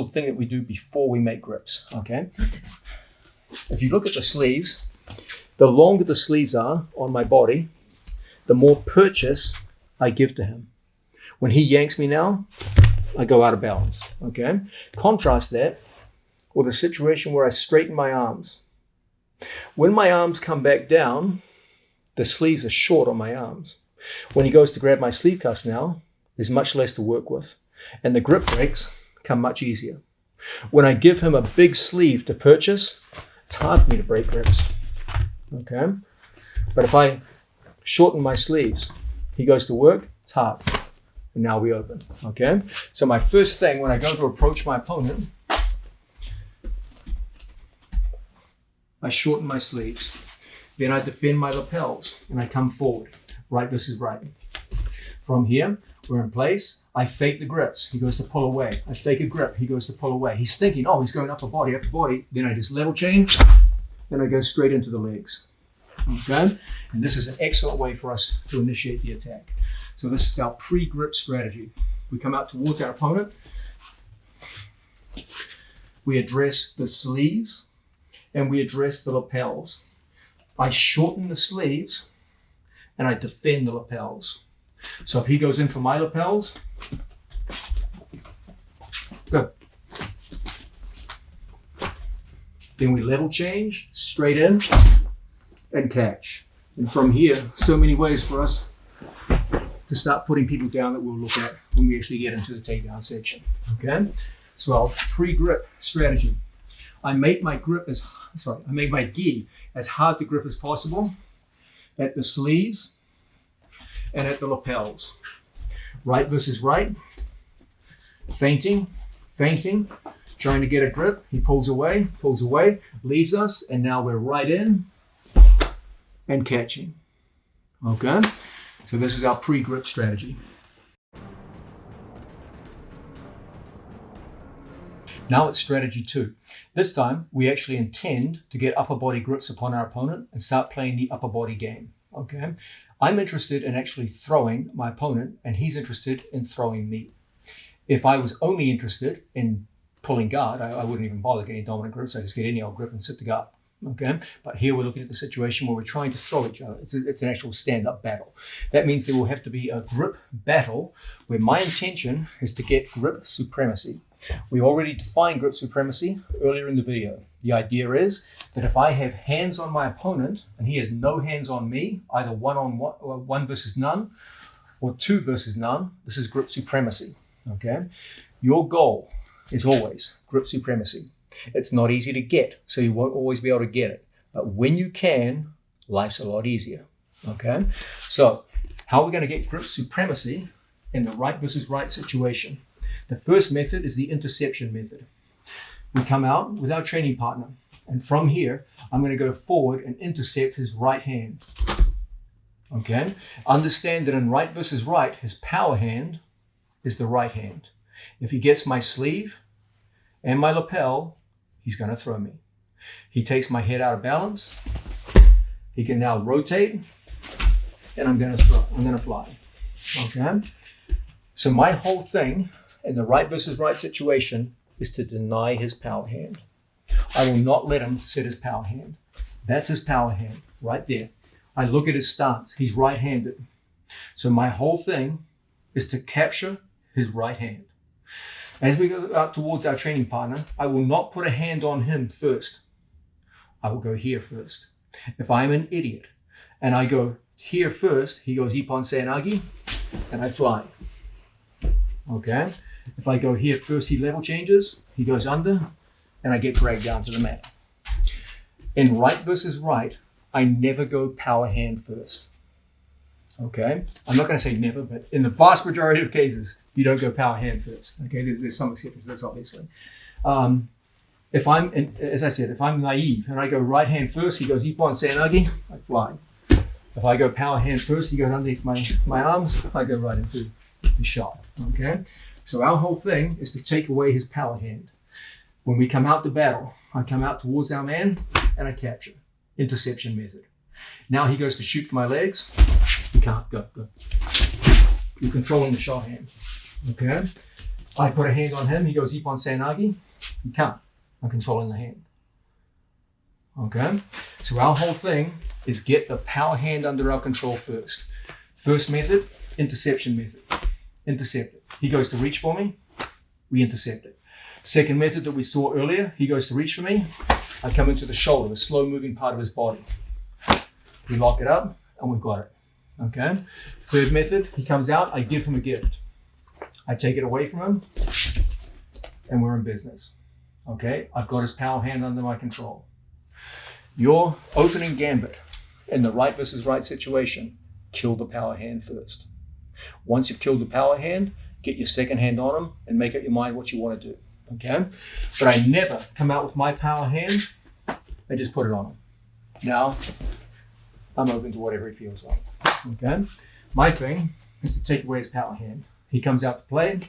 thing that we do before we make grips. Okay, if you look at the sleeves, the longer the sleeves are on my body, the more purchase I give to him. When he yanks me now, I go out of balance, okay? Contrast that with a situation where I straighten my arms. When my arms come back down, the sleeves are short on my arms. When he goes to grab my sleeve cuffs now, there's much less to work with, and the grip breaks come much easier. When I give him a big sleeve to purchase, it's hard for me to break grips, okay? But if I shorten my sleeves, he goes to work, it's hard. And now we open, okay? So my first thing when I go to approach my opponent, I shorten my sleeves. Then I defend my lapels and I come forward, right versus right. From here, we're in place. I fake the grips. He goes to pull away. I fake a grip. He goes to pull away. He's thinking, oh, he's going upper body. Then I just level change. Then I go straight into the legs. Okay? And this is an excellent way for us to initiate the attack. So this is our pre-grip strategy. We come out towards our opponent. We address the sleeves and we address the lapels. I shorten the sleeves and I defend the lapels. So if he goes in for my lapels, go. Then we level change, straight in, and catch. And from here, so many ways for us to start putting people down that we'll look at when we actually get into the takedown section. Okay? So our pre-grip strategy. I make my gi as hard to grip as possible at the sleeves and at the lapels. Right versus right. Feinting, trying to get a grip. He pulls away, leaves us, and now we're right in and catching. Okay? So this is our pre-grip strategy. Now it's strategy 2. This time, we actually intend to get upper body grips upon our opponent and start playing the upper body game. Okay? I'm interested in actually throwing my opponent, and he's interested in throwing me. If I was only interested in pulling guard, I wouldn't even bother getting dominant grips. I just get any old grip and sit the guard. Okay, but here we're looking at the situation where we're trying to throw each other. It's an actual stand-up battle. That means there will have to be a grip battle where my intention is to get grip supremacy. We already defined grip supremacy earlier in the video. The idea is that if I have hands on my opponent and he has no hands on me, either one-on-one, or one versus none, or two versus none, this is grip supremacy. Okay, your goal is always grip supremacy. It's not easy to get, so you won't always be able to get it. But when you can, life's a lot easier. Okay? So, how are we going to get grip supremacy in the right versus right situation? The first method is the interception method. We come out with our training partner, and from here, I'm going to go forward and intercept his right hand. Okay? Understand that in right versus right, his power hand is the right hand. If he gets my sleeve and my lapel, he's going to throw me. He takes my head out of balance. He can now rotate, and I'm going to throw. I'm going to fly. Okay? So my whole thing in the right versus right situation is to deny his power hand. I will not let him sit his power hand. That's his power hand right there. I look at his stance. He's right-handed. So my whole thing is to capture his right hand. As we go out towards our training partner, I will not put a hand on him first. I will go here first. If I'm an idiot and I go here first, he goes ippon seoi-nage, and I fly. Okay? If I go here first, he level changes, he goes under, and I get dragged down to the mat. In right versus right, I never go power hand first. Okay, I'm not going to say never, but in the vast majority of cases, you don't go power hand first. Okay, there's some exceptions to this, obviously. If I'm naive and I go right hand first, he goes ippon seoi-nage, I fly. If I go power hand first, he goes underneath my arms, I go right into the shot. Okay, so our whole thing is to take away his power hand. When we come out to battle, I come out towards our man and I capture. Interception method. Now he goes to shoot for my legs. You can't, go. You're controlling the shot hand. Okay? I put a hand on him, he goes ippon seoi-nage. You can't. I'm controlling the hand. Okay? So our whole thing is get the power hand under our control first. First method, interception method. Intercept it. He goes to reach for me, we intercept it. Second method that we saw earlier, he goes to reach for me, I come into the shoulder, the slow moving part of his body. We lock it up and we've got it. Okay? Third method, he comes out, I give him a gift. I take it away from him and we're in business. Okay? I've got his power hand under my control. Your opening gambit in the right versus right situation, kill the power hand first. Once you've killed the power hand, get your second hand on him and make up your mind what you want to do. Okay? But I never come out with my power hand and just put it on him. Now, I'm open to whatever he feels like. Okay? My thing is to take away his power hand. He comes out to play,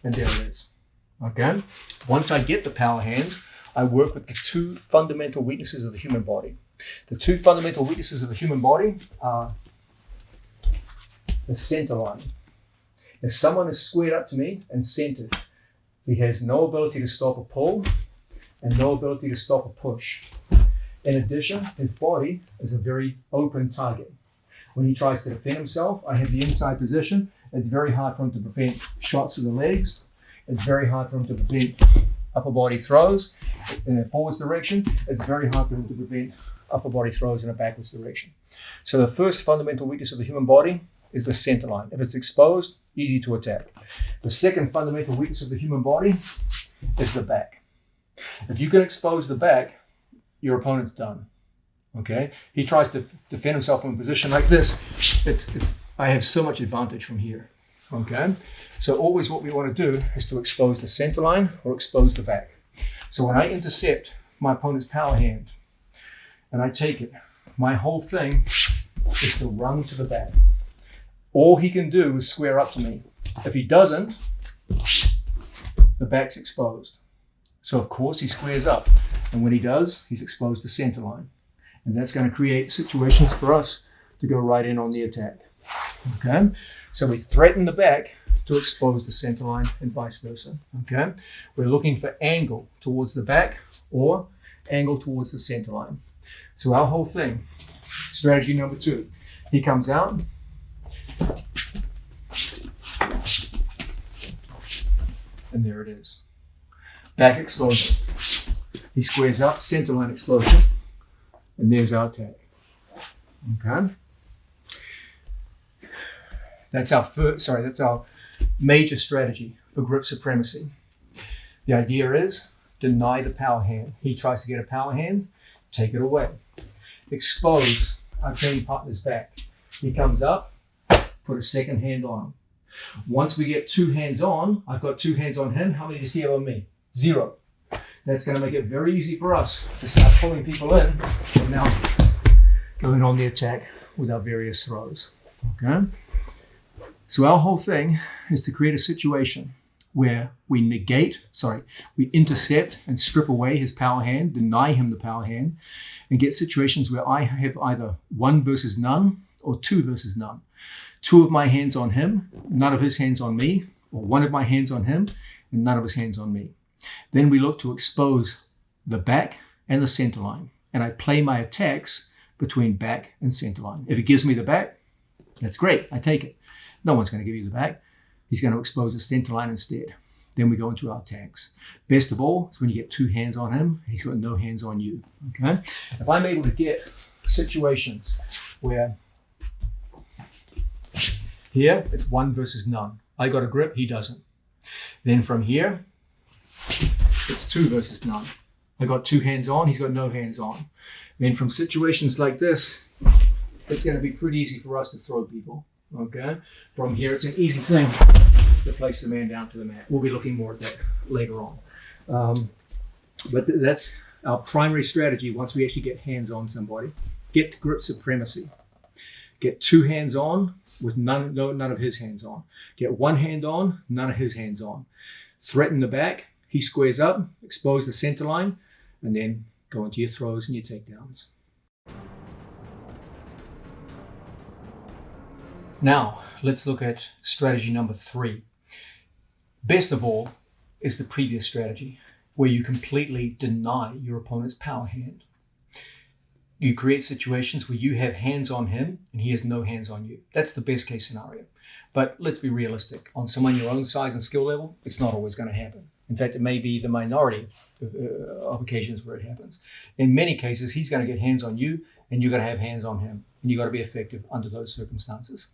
and there it is. Okay? Once I get the power hand, I work with the two fundamental weaknesses of the human body. The two fundamental weaknesses of the human body are the center line. If someone is squared up to me and centered, he has no ability to stop a pull and no ability to stop a push. In addition, his body is a very open target. When he tries to defend himself, I have the inside position. It's very hard for him to prevent shots to the legs. It's very hard for him to prevent upper body throws in a forwards direction. It's very hard for him to prevent upper body throws in a backwards direction. So the first fundamental weakness of the human body is the center line. If it's exposed, easy to attack. The second fundamental weakness of the human body is the back. If you can expose the back, your opponent's done. Okay? He tries to defend himself from a position like this. I have so much advantage from here. Okay? So always what we want to do is to expose the center line or expose the back. So when I intercept my opponent's power hand and I take it, my whole thing is to run to the back. All he can do is square up to me. If he doesn't, the back's exposed. So of course he squares up. And when he does, he's exposed the center line. And that's going to create situations for us to go right in on the attack. Okay? So we threaten the back to expose the center line and vice versa. Okay? We're looking for angle towards the back or angle towards the center line. So our whole thing, strategy number 2, he comes out. And there it is. Back explosion. He squares up, center line explosion. And there's our attack. Okay? That's our major strategy for grip supremacy. The idea is deny the power hand. He tries to get a power hand, take it away. Expose our training partner's back. He comes up, put a second hand on him. Once we get 2 hands on, I've got 2 hands on him. How many does he have on me? 0. That's going to make it very easy for us to start pulling people in and now going on the attack with our various throws. Okay? So our whole thing is to create a situation where we intercept and strip away his power hand, deny him the power hand, and get situations where I have either 1 versus none or 2 versus none. 2 of my hands on him, none of his hands on me, or 1 of my hands on him, and none of his hands on me. Then we look to expose the back and the center line, and I play my attacks between back and center line. If he gives me the back, that's great, I take it. No one's going to give you the back. He's going to expose the center line instead. Then we go into our attacks. Best of all is when you get 2 hands on him, and he's got no hands on you. Okay? If I'm able to get situations where here it's 1 versus none. I got a grip, he doesn't. Then from here, it's 2 versus none. I got 2 hands on, he's got no hands on. Then from situations like this, it's going to be pretty easy for us to throw people. Okay? From here, it's an easy thing to place the man down to the mat. We'll be looking more at that later on. But that's our primary strategy once we actually get hands on somebody. Get grip supremacy. Get 2 hands on with none of his hands on. Get 1 hand on, none of his hands on. Threaten the back. He squares up, expose the center line, and then go into your throws and your takedowns. Now, let's look at strategy number 3. Best of all is the previous strategy, where you completely deny your opponent's power hand. You create situations where you have hands on him and he has no hands on you. That's the best case scenario. But let's be realistic. On someone your own size and skill level, it's not always going to happen. In fact, it may be the minority of occasions where it happens. In many cases, he's going to get hands on you and you're going to have hands on him. And you've got to be effective under those circumstances.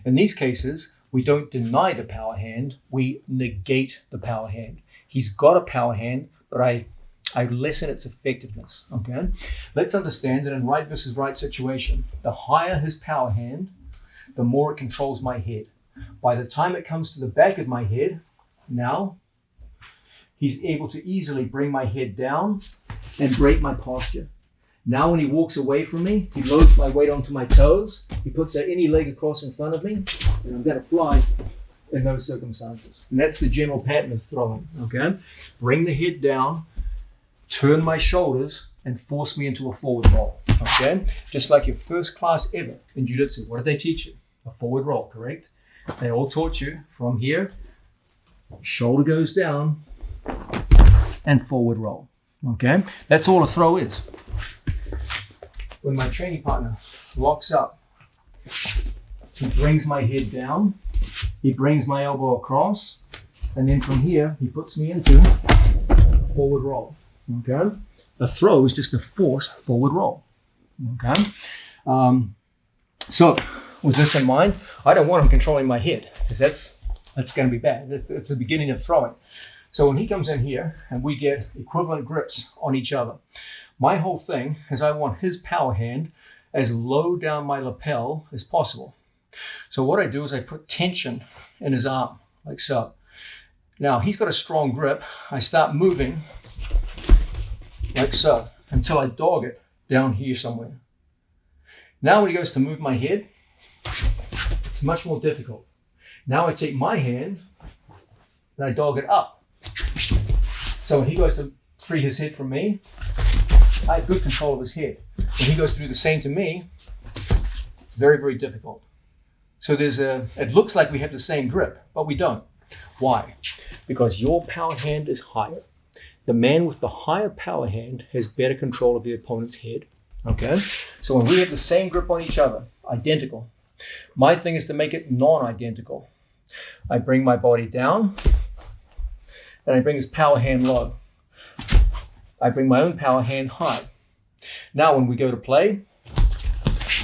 In these cases, we don't deny the power hand, we negate the power hand. He's got a power hand, but I lessen its effectiveness, okay? Let's understand that in right versus right situation, the higher his power hand, the more it controls my head. By the time it comes to the back of my head, now he's able to easily bring my head down and break my posture. Now when he walks away from me, he loads my weight onto my toes. He puts any leg across in front of me, and I'm going to fly in those circumstances. And that's the general pattern of throwing, okay? Bring the head down, turn my shoulders, and force me into a forward roll, okay? Just like your first class ever in jiu-jitsu. What did they teach you? A forward roll, correct? They all taught you from here, shoulder goes down, and forward roll, okay? That's all a throw is. When my training partner locks up, he brings my head down, he brings my elbow across, and then from here, he puts me into a forward roll, okay? A throw is just a forced forward roll, okay? So with this in mind, I don't want him controlling my head because that's going to be bad. It's the beginning of throwing. So when he comes in here and we get equivalent grips on each other, my whole thing is I want his power hand as low down my lapel as possible. So what I do is I put tension in his arm, like so. Now he's got a strong grip. I start moving like so until I dog it down here somewhere. Now when he goes to move my head, it's much more difficult. Now I take my hand and I dog it up. So when he goes to free his head from me, I have good control of his head. When he goes to do the same to me, it's very, very difficult. So it looks like we have the same grip, but we don't. Why? Because your power hand is higher. The man with the higher power hand has better control of the opponent's head. Okay? So when we have the same grip on each other, identical, my thing is to make it non-identical. I bring my body down, and I bring his power hand low. I bring my own power hand high. Now when we go to play,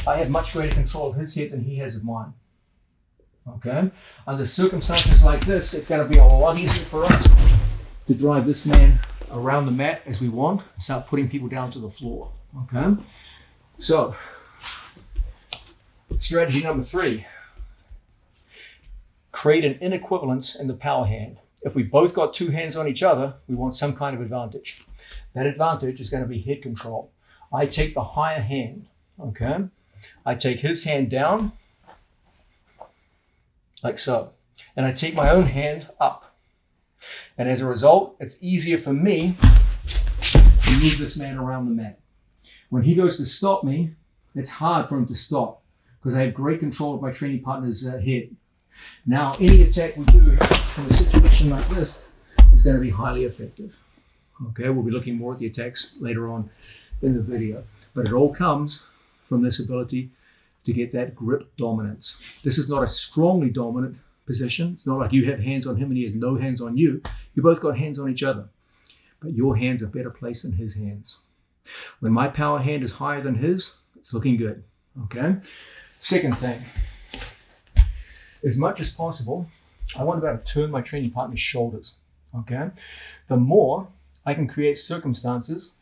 I have much greater control of his head than he has of mine. Okay? Under circumstances like this, it's going to be a lot easier for us to drive this man around the mat as we want and start putting people down to the floor. Okay? So, strategy number 3. Create an inequivalence in the power hand. If we both got 2 hands on each other, we want some kind of advantage. That advantage is going to be head control. I take the higher hand, okay? I take his hand down, like so. And I take my own hand up. And as a result, it's easier for me to move this man around the mat. When he goes to stop me, it's hard for him to stop because I have great control of my training partner's head. Now, any attack we do from a situation like this is going to be highly effective. Okay, we'll be looking more at the attacks later on in the video. But it all comes from this ability to get that grip dominance. This is not a strongly dominant position. It's not like you have hands on him and he has no hands on you. You both got hands on each other. But your hands are better placed than his hands. When my power hand is higher than his, it's looking good. Okay? Second thing. As much as possible, I want to be able to turn my training partner's shoulders. Okay? The more I can create circumstances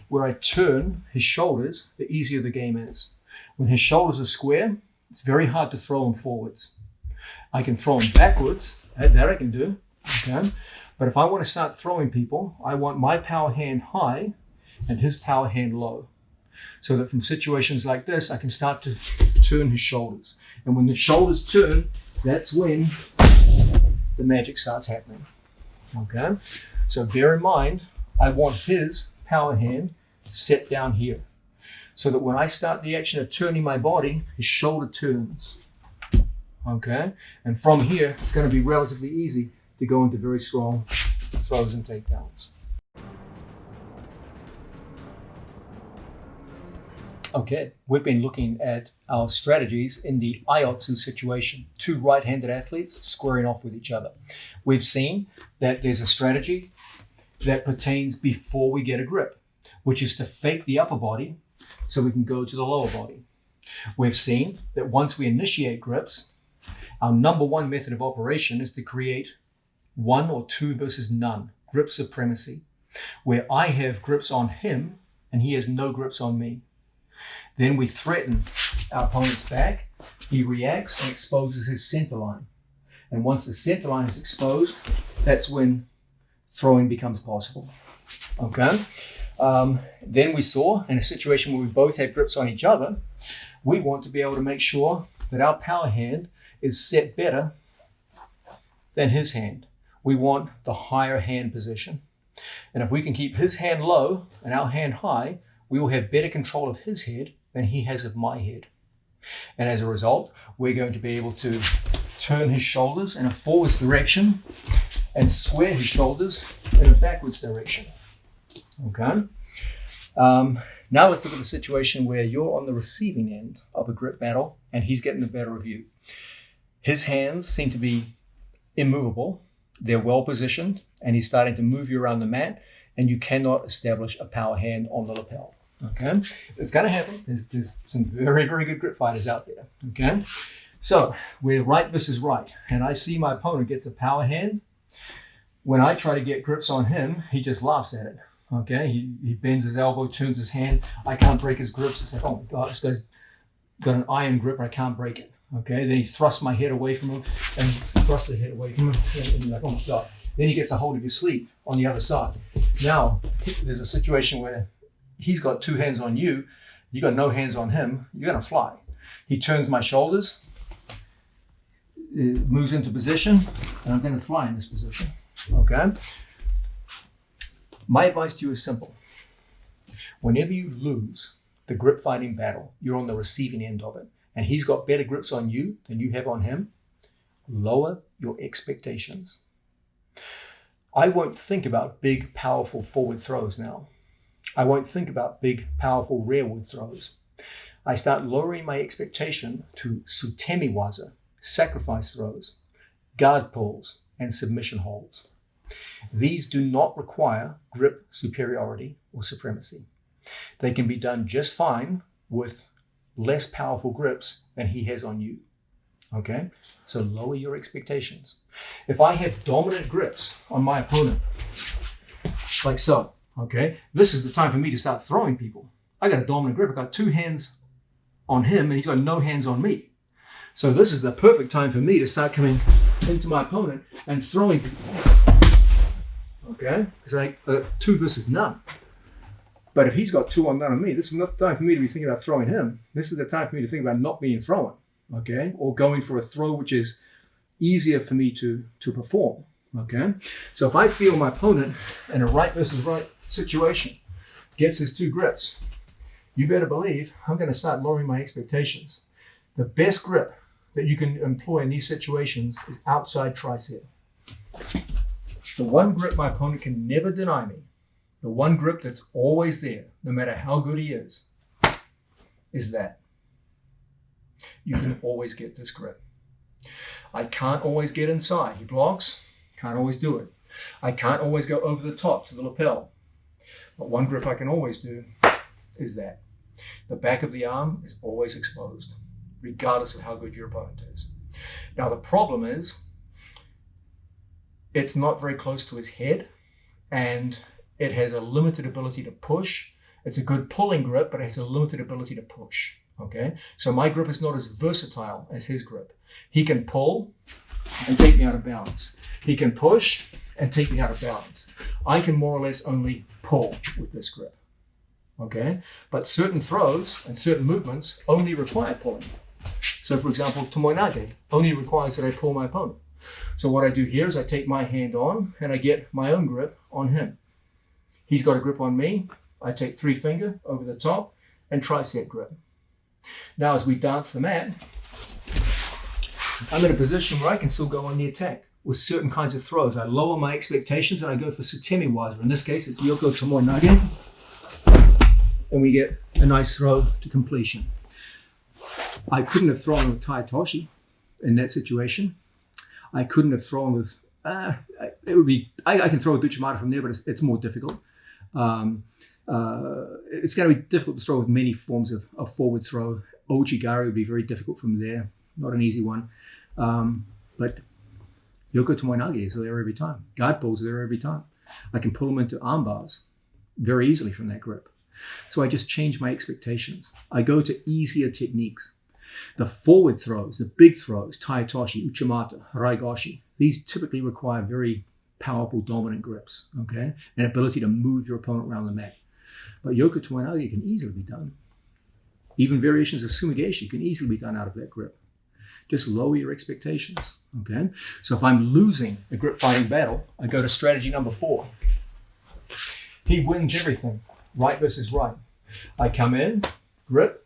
where I turn his shoulders, the easier the game is. When his shoulders are square, it's very hard to throw him forwards. I can throw him backwards, that I can do. Okay? But if I want to start throwing people, I want my power hand high and his power hand low. So that from situations like this, I can start to turn his shoulders. And when the shoulders turn, that's when the magic starts happening. Okay? So bear in mind, I want his power hand set down here. So that when I start the action of turning my body, his shoulder turns. Okay? And from here, it's going to be relatively easy to go into very strong throws and takedowns. Okay, we've been looking at our strategies in the IOTSU situation, 2 right-handed athletes squaring off with each other. We've seen that there's a strategy that pertains before we get a grip, which is to fake the upper body so we can go to the lower body. We've seen that once we initiate grips, our number 1 method of operation is to create 1 or 2 versus none, grip supremacy, where I have grips on him and he has no grips on me. Then we threaten our opponent's back. He reacts and exposes his center line. And once the center line is exposed, that's when throwing becomes possible. Okay? Then we saw in a situation where we both had grips on each other, we want to be able to make sure that our power hand is set better than his hand. We want the higher hand position. And if we can keep his hand low and our hand high, we will have better control of his head than he has of my head. And as a result, we're going to be able to turn his shoulders in a forwards direction and square his shoulders in a backwards direction. Okay? Now let's look at the situation where you're on the receiving end of a grip battle and he's getting the better of you. His hands seem to be immovable. They're well positioned and he's starting to move you around the mat and you cannot establish a power hand on the lapel. Okay? It's going to happen. There's some very, very good grip fighters out there. Okay? So we're right versus right. And I see my opponent gets a power hand. When I try to get grips on him, he just laughs at it. Okay, he bends his elbow, turns his hand. I can't break his grips. It's like, oh my God, this guy's got an iron grip and I can't break it. Okay, then he thrusts my head away from him and thrusts the head away from him. And you're like, oh my God. Then he gets a hold of your sleeve on the other side. Now, there's a situation where he's got two hands on you. You got no hands on him. You're going to fly. He turns my shoulders, moves into position, and I'm going to fly in this position. Okay. My advice to you is simple. Whenever you lose the grip fighting battle, you're on the receiving end of it, and he's got better grips on you than you have on him, lower your expectations. I won't think about big, powerful forward throws now. I won't think about big, powerful rearward throws. I start lowering my expectation to sutemi-waza, sacrifice throws, guard pulls, and submission holds. These do not require grip superiority or supremacy. They can be done just fine with less powerful grips than he has on you. Okay? So lower your expectations. If I have dominant grips on my opponent, like so, okay, this is the time for me to start throwing people. I got a dominant grip. I got two hands on him and he's got no hands on me. So this is the perfect time for me to start coming into my opponent and throwing people. Okay, because I got 2 versus none. But if he's got 2 on none on me, this is not the time for me to be thinking about throwing him. This is the time for me to think about not being thrown, okay, or going for a throw which is easier for me to perform. Okay, so if I feel my opponent in a right versus right situation gets his 2 grips, you better believe I'm going to start lowering my expectations. The best grip that you can employ in these situations is outside tricep. The one grip my opponent can never deny me, the one grip that's always there, no matter how good he is that. You can always get this grip. I can't always get inside. He blocks, can't always do it. I can't always go over the top to the lapel. But one grip I can always do is that. The back of the arm is always exposed, regardless of how good your opponent is. Now the problem is, it's not very close to his head and it has a limited ability to push. It's a good pulling grip, but it has a limited ability to push. Okay, so my grip is not as versatile as his grip. He can pull and take me out of balance. He can push and take me out of balance. I can more or less only pull with this grip. Okay, but certain throws and certain movements only require pulling. So for example, tomoe-nage only requires that I pull my opponent. So what I do here is I take my hand on and I get my own grip on him. He's got a grip on me. I take 3 finger over the top and tricep grip. Now as we dance the mat, I'm in a position where I can still go on the attack with certain kinds of throws. I lower my expectations and I go for sutemi-waza. In this case, it's Yoko tomoe-nage. And we get a nice throw to completion. I couldn't have thrown with Tai Toshi in that situation. I couldn't have thrown with, it would be, I can throw with Uchimata from there, but it's more difficult. It's going to be difficult to throw with many forms of forward throw. Ouchigari would be very difficult from there. Not an easy one. But Yoko tomoe-nage is there every time. Guard pulls are there every time. I can pull them into arm bars very easily from that grip. So I just change my expectations. I go to easier techniques. The forward throws, the big throws, Tai Toshi, Uchimata, Haraigoshi, these typically require very powerful dominant grips, okay? An ability to move your opponent around the mat. But yoku tomoenage can easily be done. Even variations of sumigeshi can easily be done out of that grip. Just lower your expectations, okay? So if I'm losing a grip fighting battle, I go to strategy number 4. He wins everything, right versus right. I come in, grip,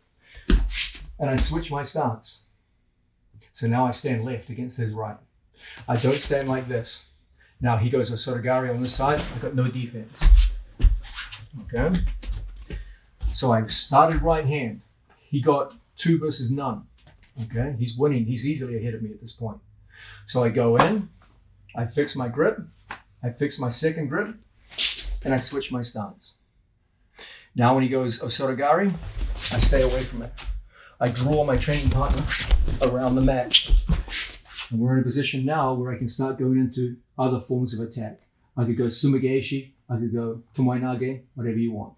and I switch my stance. So now I stand left against his right. I don't stand like this. Now he goes osotogari on this side, I've got no defense, okay? So I started right hand. He got 2 versus none. Okay, he's winning. He's easily ahead of me at this point. So I go in, I fix my grip, I fix my second grip, and I switch my stance. Now when he goes osotogari, I stay away from it. I draw my training partner around the mat. And we're in a position now where I can start going into other forms of attack. I could go sumigeshi, I could go tomoenage, whatever you want.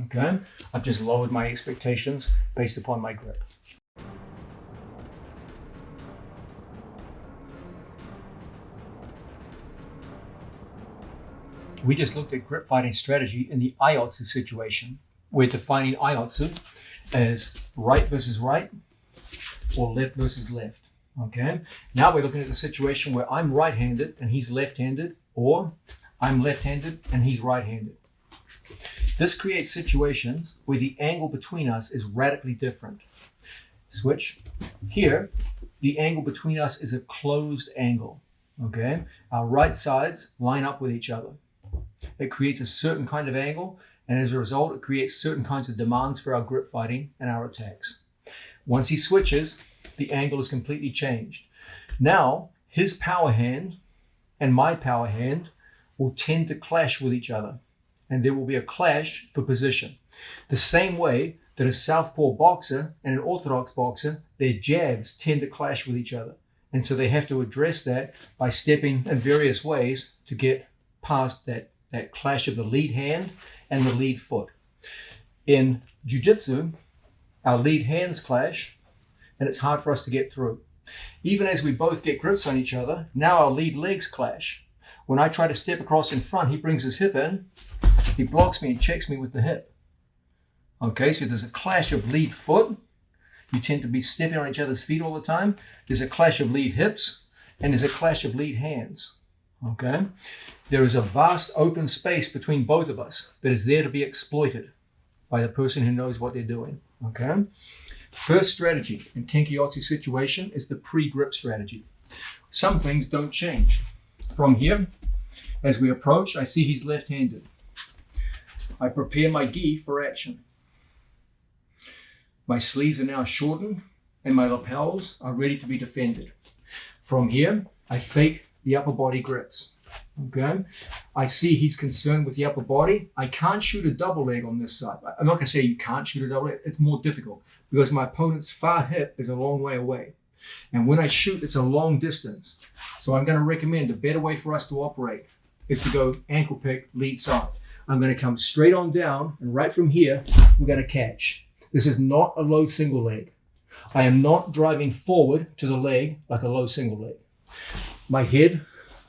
Okay, I've just lowered my expectations based upon my grip. We just looked at grip fighting strategy in the Iotsu situation. We're defining Iotsu as right versus right or left versus left. Okay. Now we're looking at the situation where I'm right-handed and he's left-handed, or I'm left-handed and he's right-handed. This creates situations where the angle between us is radically different. Switch. Here, the angle between us is a closed angle. Okay. Our right sides line up with each other. It creates a certain kind of angle, and as a result, it creates certain kinds of demands for our grip fighting and our attacks. Once he switches, the angle is completely changed. Now, his power hand and my power hand will tend to clash with each other, and there will be a clash for position. The same way that a southpaw boxer and an orthodox boxer, their jabs tend to clash with each other. And so they have to address that by stepping in various ways to get past that clash of the lead hand and the lead foot. In jiu-jitsu, our lead hands clash, and it's hard for us to get through. Even as we both get grips on each other, now our lead legs clash. When I try to step across in front, he brings his hip in, he blocks me and checks me with the hip. Okay, so there's a clash of lead foot. You tend to be stepping on each other's feet all the time. There's a clash of lead hips, and there's a clash of lead hands. Okay, there is a vast open space between both of us that is there to be exploited by the person who knows what they're doing. Okay, first strategy in Kenkyotsu situation is the pre-grip strategy. Some things don't change. From here, as we approach, I see he's left-handed. I prepare my gi for action. My sleeves are now shortened and my lapels are ready to be defended. From here, I fake the upper body grips. Okay, I see he's concerned with the upper body. I can't shoot a double leg on this side. I'm not going to say you can't shoot a double leg. It's more difficult because my opponent's far hip is a long way away. And when I shoot, it's a long distance. So I'm going to recommend a better way for us to operate is to go ankle pick, lead side. I'm going to come straight on down, and right from here, we're going to catch. This is not a low single leg. I am not driving forward to the leg like a low single leg. My head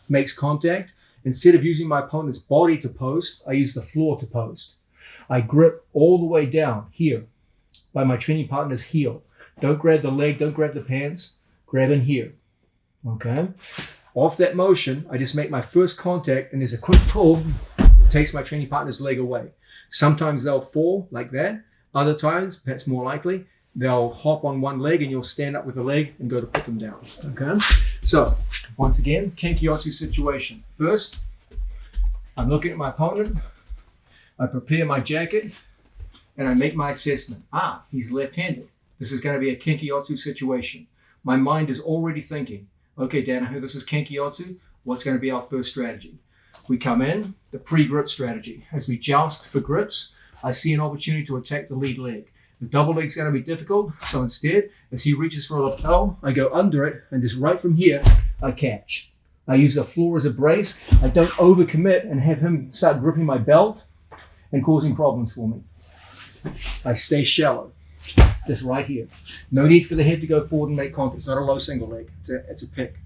makes contact. Instead of using my opponent's body to post, I use the floor to post. I grip all the way down here by my training partner's heel. Don't grab the leg, don't grab the pants, grab in here. Okay? Off that motion, I just make my first contact, and there's a quick pull, takes my training partner's leg away. Sometimes they'll fall like that. Other times, perhaps more likely, they'll hop on one leg and you'll stand up with the leg and go to put them down. Okay? So, once again, Kenkyotsu situation. First, I'm looking at my opponent, I prepare my jacket, and I make my assessment. He's left-handed. This is going to be a Kenkyotsu situation. My mind is already thinking, okay, Danaher, this is Kenkyotsu. What's going to be our first strategy? We come in, the pre-grip strategy. As we joust for grips, I see an opportunity to attack the lead leg. The double leg's going to be difficult, so instead, as he reaches for a lapel, I go under it, and just right from here, I catch. I use the floor as a brace. I don't overcommit and have him start gripping my belt and causing problems for me. I stay shallow, just right here. No need for the head to go forward and make contact. It's not a low single leg. It's a pick.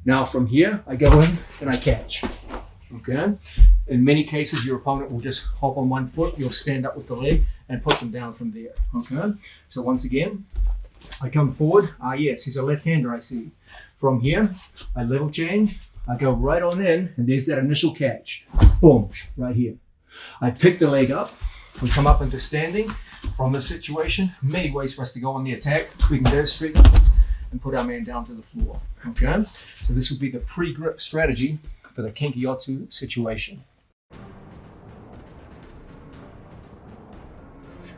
Now from here, I go in and I catch. Okay. In many cases, your opponent will just hop on one foot. You'll stand up with the leg and put them down from there. Okay. So once again, I come forward. Yes, he's a left-hander, I see. From here, I level change. I go right on in, and there's that initial catch. Boom, right here. I pick the leg up. We come up into standing. From this situation, many ways for us to go on the attack. We can go straight and put our man down to the floor. Okay, so this would be the pre-grip strategy for the Kenkeyotsu situation.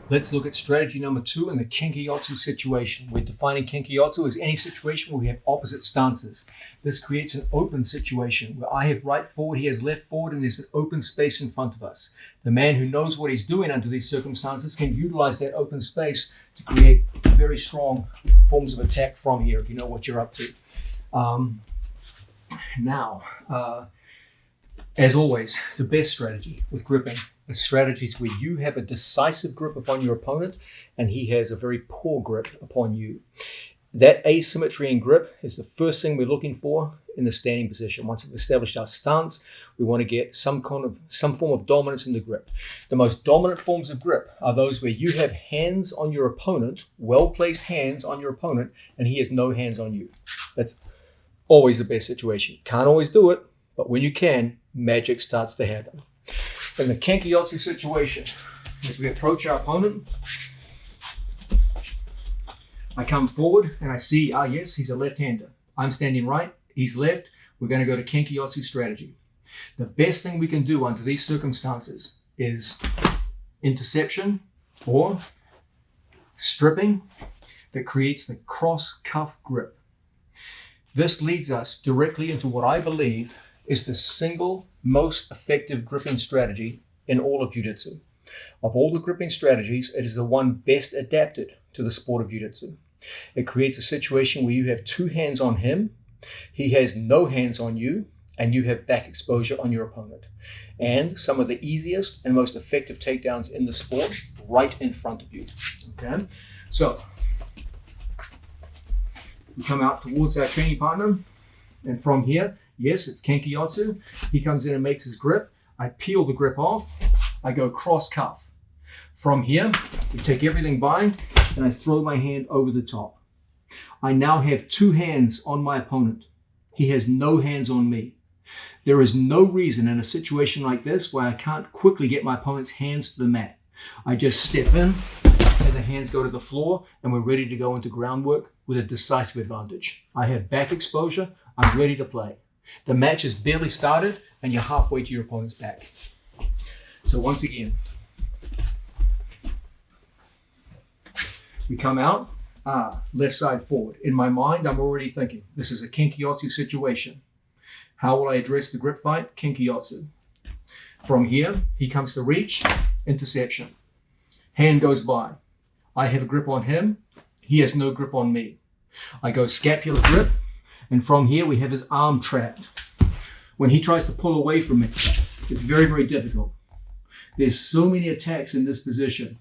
Let's look at strategy number 2 in the Kenkeyotsu situation. We're defining Kenkeyotsu as any situation where we have opposite stances. This creates an open situation where I have right forward, he has left forward, and there's an open space in front of us. The man who knows what he's doing under these circumstances can utilize that open space to create very strong forms of attack from here if you know what you're up to. As always, the best strategy with gripping is strategies where you have a decisive grip upon your opponent and he has a very poor grip upon you. That asymmetry in grip is the first thing we're looking for in the standing position. Once we've established our stance, we want to get some form of dominance in the grip. The most dominant forms of grip are those where you have hands on your opponent, well-placed hands on your opponent, and he has no hands on you. That's always the best situation. Can't always do it, but when you can, magic starts to happen. In the Kenkeyotsu situation, as we approach our opponent, I come forward and I see, yes, he's a left-hander. I'm standing right, he's left. We're going to go to Kenkeyotsu strategy. The best thing we can do under these circumstances is interception or stripping that creates the cross-cuff grip. This leads us directly into what I believe is the single most effective gripping strategy in all of jiu-jitsu. Of all the gripping strategies, it is the one best adapted to the sport of jiu-jitsu. It creates a situation where you have two hands on him, he has no hands on you, and you have back exposure on your opponent. And some of the easiest and most effective takedowns in the sport right in front of you. Okay, so we come out towards our training partner, and from here, yes, it's Kenkeyotsu. He comes in and makes his grip. I peel the grip off. I go cross cuff. From here, we take everything by and I throw my hand over the top. I now have two hands on my opponent. He has no hands on me. There is no reason in a situation like this where I can't quickly get my opponent's hands to the mat. I just step in and the hands go to the floor and we're ready to go into groundwork with a decisive advantage. I have back exposure. I'm ready to play. The match has barely started and you're halfway to your opponent's back. So once again, we come out, left side forward. In my mind, I'm already thinking, this is a Kenkeyotsu situation. How will I address the grip fight? Kenkeyotsu. From here, he comes to reach, interception. Hand goes by. I have a grip on him. He has no grip on me. I go scapular grip, and from here we have his arm trapped. When he tries to pull away from me, it's very, very difficult. There's so many attacks in this position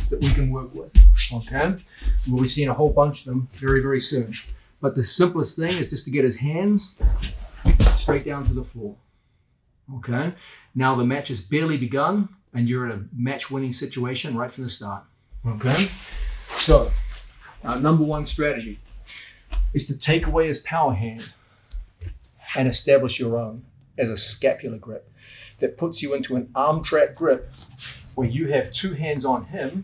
that we can work with, okay? We'll be seeing a whole bunch of them very, very soon. But the simplest thing is just to get his hands straight down to the floor, okay? Now the match has barely begun and you're in a match-winning situation right from the start, okay? So our number one strategy is to take away his power hand and establish your own as a scapular grip that puts you into an arm trap grip where you have two hands on him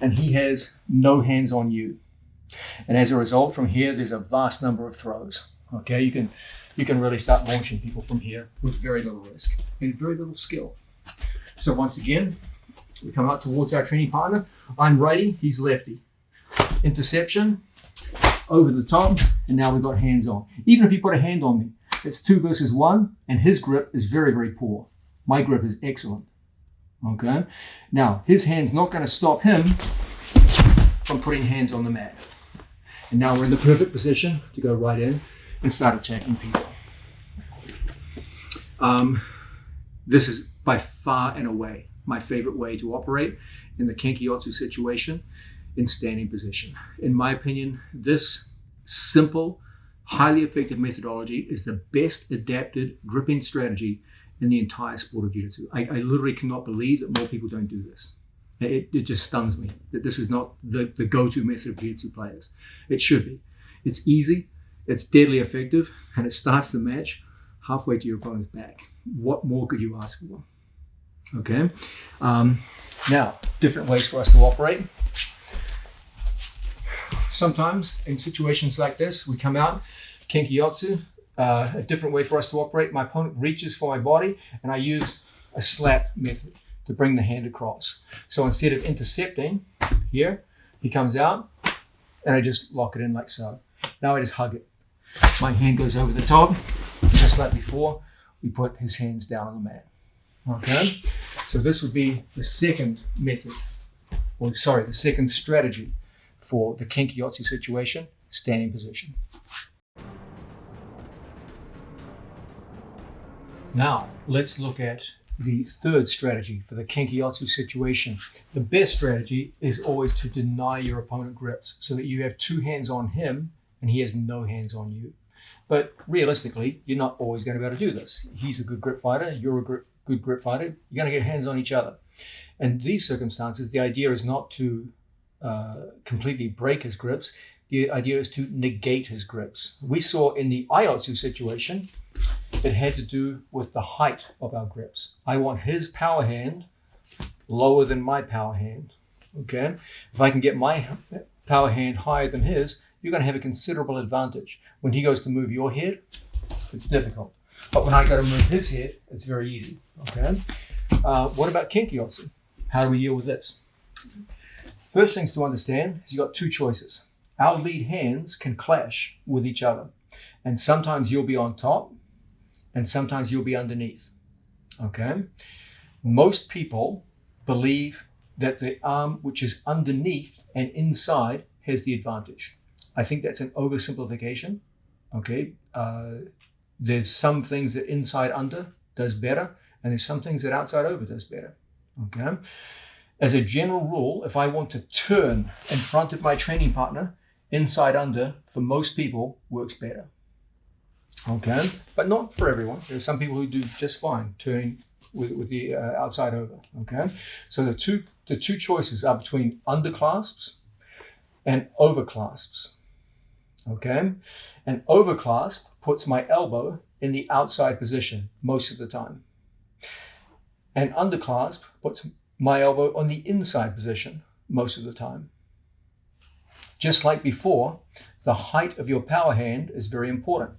and he has no hands on you. And as a result, from here, there's a vast number of throws. Okay, you can really start launching people from here with very little risk and very little skill. So once again, we come out towards our training partner. I'm righty, he's lefty. Interception, over the top, and now we've got hands on. Even if you put a hand on me, it's 2 versus 1, and his grip is very, very poor. My grip is excellent. Okay? Now, his hand's not going to stop him from putting hands on the mat. And now we're in the perfect position to go right in and start attacking people. This is by far and away my favorite way to operate in the Kenkeyotsu situation in standing position. In my opinion, this simple, highly effective methodology is the best adapted gripping strategy in the entire sport of jiu-jitsu. I literally cannot believe that more people don't do this. It just stuns me that this is not the go-to method of jiu-jitsu players. It should be. It's easy, it's deadly effective, and it starts the match halfway to your opponent's back. What more could you ask for? Okay. Now, different ways for us to operate. Sometimes in situations like this, we come out, Kenki-Yotsu, a different way for us to operate. My opponent reaches for my body and I use a slap method to bring the hand across. So instead of intercepting here, he comes out and I just lock it in like so. Now I just hug it. My hand goes over the top, just like before, we put his hands down on the mat. Okay, so this would be the second method, or sorry, the second strategy for the Kenki-Yotsu situation, standing position. Now, let's look at the third strategy for the Kenki-Yotsu situation. The best strategy is always to deny your opponent grips so that you have two hands on him and he has no hands on you. But realistically, you're not always going to be able to do this. He's a good grip fighter, you're a good grip fighter, you're going to get hands on each other. In these circumstances, the idea is not to completely break his grips. The idea is to negate his grips. We saw in the Iotsu situation, it had to do with the height of our grips. I want his power hand lower than my power hand. Okay? If I can get my power hand higher than his, you're going to have a considerable advantage. When he goes to move your head, it's difficult. But when I go to move his head, it's very easy. Okay? What about Kenki-Yotsu? How do we deal with this? First things to understand is you've got two choices. Our lead hands can clash with each other. And sometimes you'll be on top, and sometimes you'll be underneath. Okay? Most people believe that the arm which is underneath and inside has the advantage. I think that's an oversimplification. Okay? There's some things that inside under does better, and there's some things that outside over does better. Okay? As a general rule, if I want to turn in front of my training partner, inside under, for most people, works better. Okay? But not for everyone. There are some people who do just fine turning with the outside over. Okay? So the two choices are between underclasps and overclasps. Okay? An overclasp puts my elbow in the outside position most of the time. An underclasp puts my elbow on the inside position most of the time. Just like before, the height of your power hand is very important.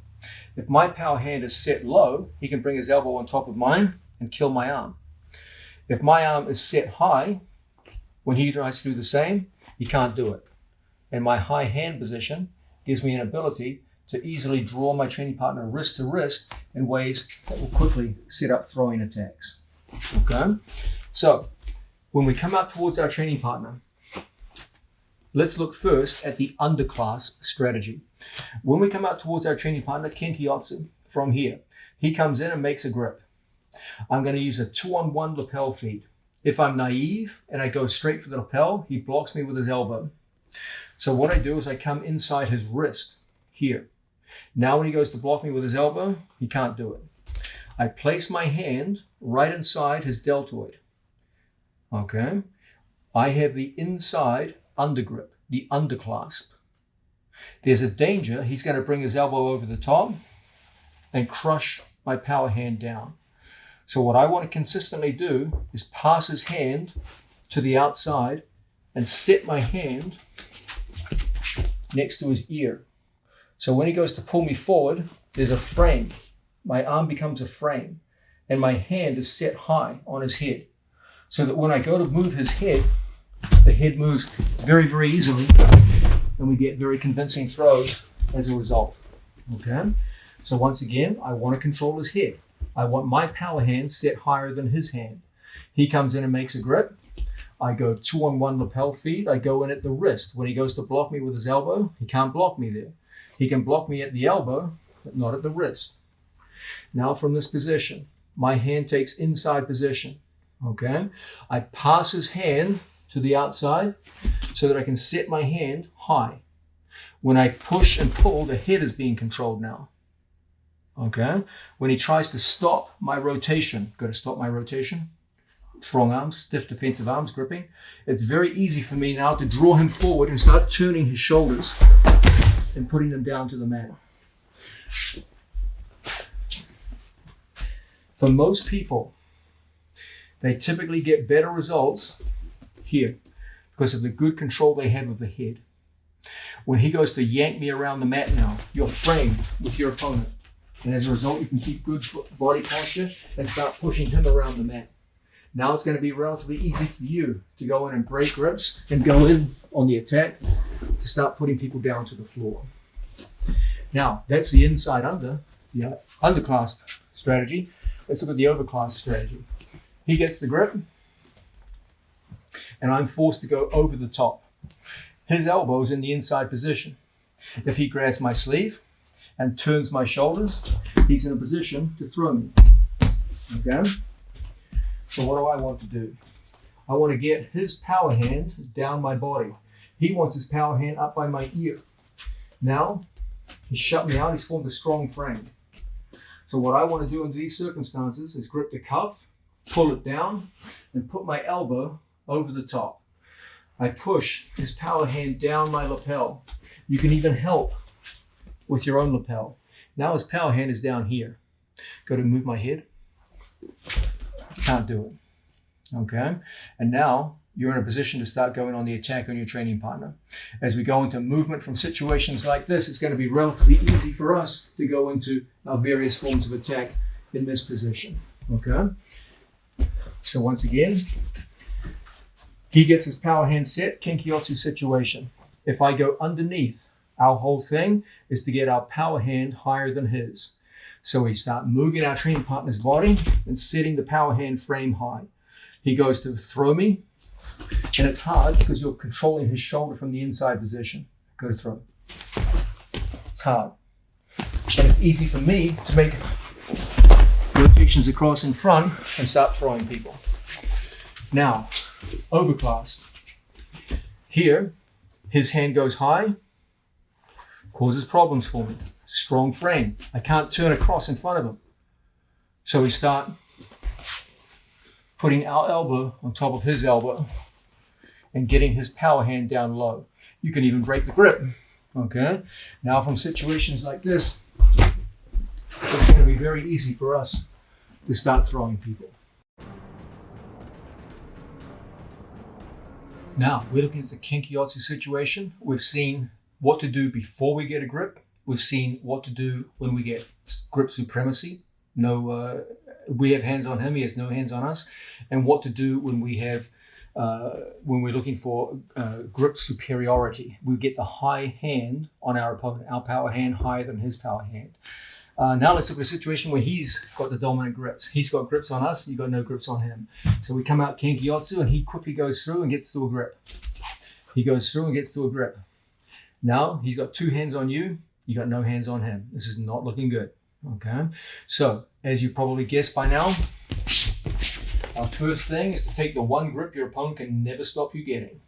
If my power hand is set low, he can bring his elbow on top of mine and kill my arm. If my arm is set high, when he tries to do the same, he can't do it. And my high hand position gives me an ability to easily draw my training partner wrist to wrist in ways that will quickly set up throwing attacks. Okay? So, when we come out towards our training partner, let's look first at the underclasp strategy. When we come out towards our training partner, Kenki-Yotsu, from here, he comes in and makes a grip. I'm going to use a 2-on-1 lapel feed. If I'm naive and I go straight for the lapel, he blocks me with his elbow. So what I do is I come inside his wrist here. Now when he goes to block me with his elbow, he can't do it. I place my hand right inside his deltoid. Okay? I have the inside undergrip, the underclasp. There's a danger he's going to bring his elbow over the top and crush my power hand down. So what I want to consistently do is pass his hand to the outside and set my hand next to his ear. So when he goes to pull me forward, there's a frame. My arm becomes a frame and my hand is set high on his head. So that when I go to move his head, the head moves very, very easily and we get very convincing throws as a result. Okay? So once again, I want to control his head. I want my power hand set higher than his hand. He comes in and makes a grip. I go 2-on-1 lapel feed. I go in at the wrist. When he goes to block me with his elbow, he can't block me there. He can block me at the elbow, but not at the wrist. Now from this position, my hand takes inside position. Okay? I pass his hand to the outside so that I can set my hand high. When I push and pull, the head is being controlled now. Okay? When he tries to stop my rotation, go to stop my rotation, strong arms, stiff defensive arms gripping, it's very easy for me now to draw him forward and start turning his shoulders and putting them down to the mat. For most people, they typically get better results here because of the good control they have of the head. When he goes to yank me around the mat now, you're framed with your opponent. And as a result, you can keep good body posture and start pushing him around the mat. Now it's going to be relatively easy for you to go in and break grips and go in on the attack to start putting people down to the floor. Now, that's the inside under, the underclass strategy. Let's look at the overclass strategy. He gets the grip, and I'm forced to go over the top. His elbow's in the inside position. If he grabs my sleeve and turns my shoulders, he's in a position to throw me. Okay? So what do I want to do? I want to get his power hand down my body. He wants his power hand up by my ear. Now, he's shut me out. He's formed a strong frame. So what I want to do under these circumstances is grip the cuff, pull it down, and put my elbow over the top. I push his power hand down my lapel. You can even help with your own lapel. Now his power hand is down here. Go to move my head. Can't do it. Okay? And now you're in a position to start going on the attack on your training partner. As we go into movement from situations like this, it's going to be relatively easy for us to go into our various forms of attack in this position. Okay? So once again, he gets his power hand set, Kinkyotsu situation. If I go underneath, our whole thing is to get our power hand higher than his. So we start moving our training partner's body and setting the power hand frame high. He goes to throw me, and it's hard because you're controlling his shoulder from the inside position. Go to throw. It's hard. And it's easy for me to make rotations across in front and start throwing people. Now, overclass. Here, his hand goes high, causes problems for me. Strong frame. I can't turn across in front of him. So we start putting our elbow on top of his elbow and getting his power hand down low. You can even break the grip. Okay? Now from situations like this, it's going to be very easy for us to start throwing people. Now, we're looking at the Kinkyotsu situation. We've seen what to do before we get a grip. We've seen what to do when we get grip supremacy. We have hands on him, he has no hands on us. And what to do when we have, when we're looking for grip superiority. We get the high hand on our opponent, our power hand higher than his power hand. Now let's look at a situation where he's got the dominant grips. He's got grips on us, you've got no grips on him. So we come out Kinkyotsu and he quickly goes through and gets to a grip. He goes through and gets to a grip. Now he's got two hands on you, you got no hands on him. This is not looking good. Okay, so as you probably guessed by now, our first thing is to take the one grip your opponent can never stop you getting.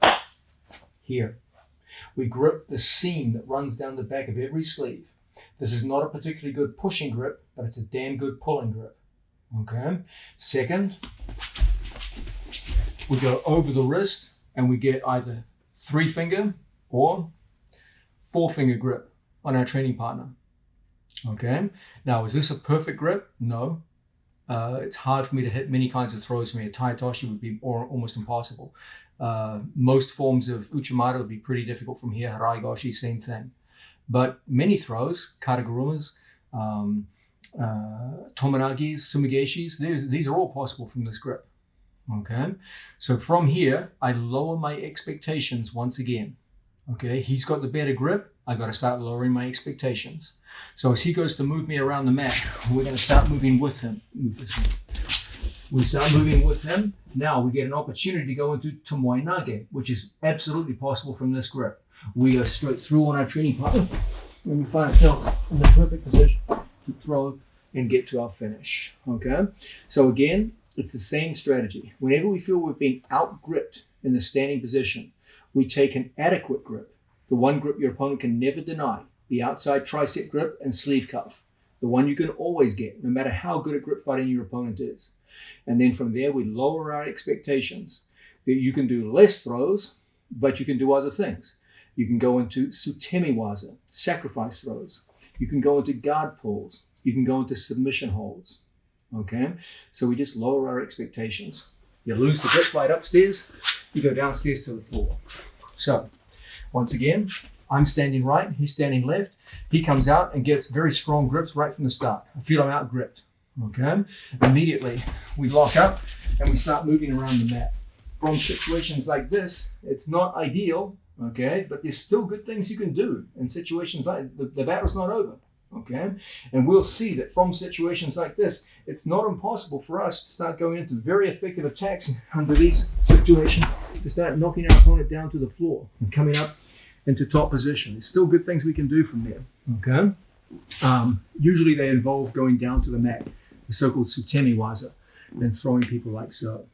Here, we grip the seam that runs down the back of every sleeve. This is not a particularly good pushing grip, but it's a damn good pulling grip. Okay, second, we go over the wrist and we get either 3-finger or 4-finger grip on our training partner. Okay, now is this a perfect grip? No. It's hard for me to hit many kinds of throws. For me, a taitoshi would be almost impossible. Most forms of uchimata would be pretty difficult from here. Haraigoshi, same thing. But many throws, katagurumas, tomonagis, sumigeshis, these are all possible from this grip. Okay, so from here, I lower my expectations once again. Okay, he's got the better grip. I got to start lowering my expectations. So as he goes to move me around the mat, we're going to start moving with him. We start moving with him. Now we get an opportunity to go into tomoe nage, which is absolutely possible from this grip. We go straight through on our training partner, and we find ourselves in the perfect position to throw and get to our finish. Okay, so again, it's the same strategy. Whenever we feel we've been out-gripped in the standing position, we take an adequate grip The one grip your opponent can never deny, the outside tricep grip and sleeve cuff. The one you can always get, no matter how good at grip fighting your opponent is. And then from there, we lower our expectations. That you can do less throws, but you can do other things. You can go into sutemi-waza, sacrifice throws. You can go into guard pulls. You can go into submission holds. Okay? So we just lower our expectations. You lose the grip fight upstairs, you go downstairs to the floor. So, once again, I'm standing right, he's standing left. He comes out and gets very strong grips right from the start. I feel I'm out gripped. Okay? Immediately, we lock up and we start moving around the mat. From situations like this, it's not ideal, okay? But there's still good things you can do in situations like the battle's not over. Okay, and we'll see that from situations like this, it's not impossible for us to start going into very effective attacks under these situations, to start knocking our opponent down to the floor and coming up into top position. There's still good things we can do from there. Okay, usually they involve going down to the mat, the so-called sutemi-waza, and throwing people like so.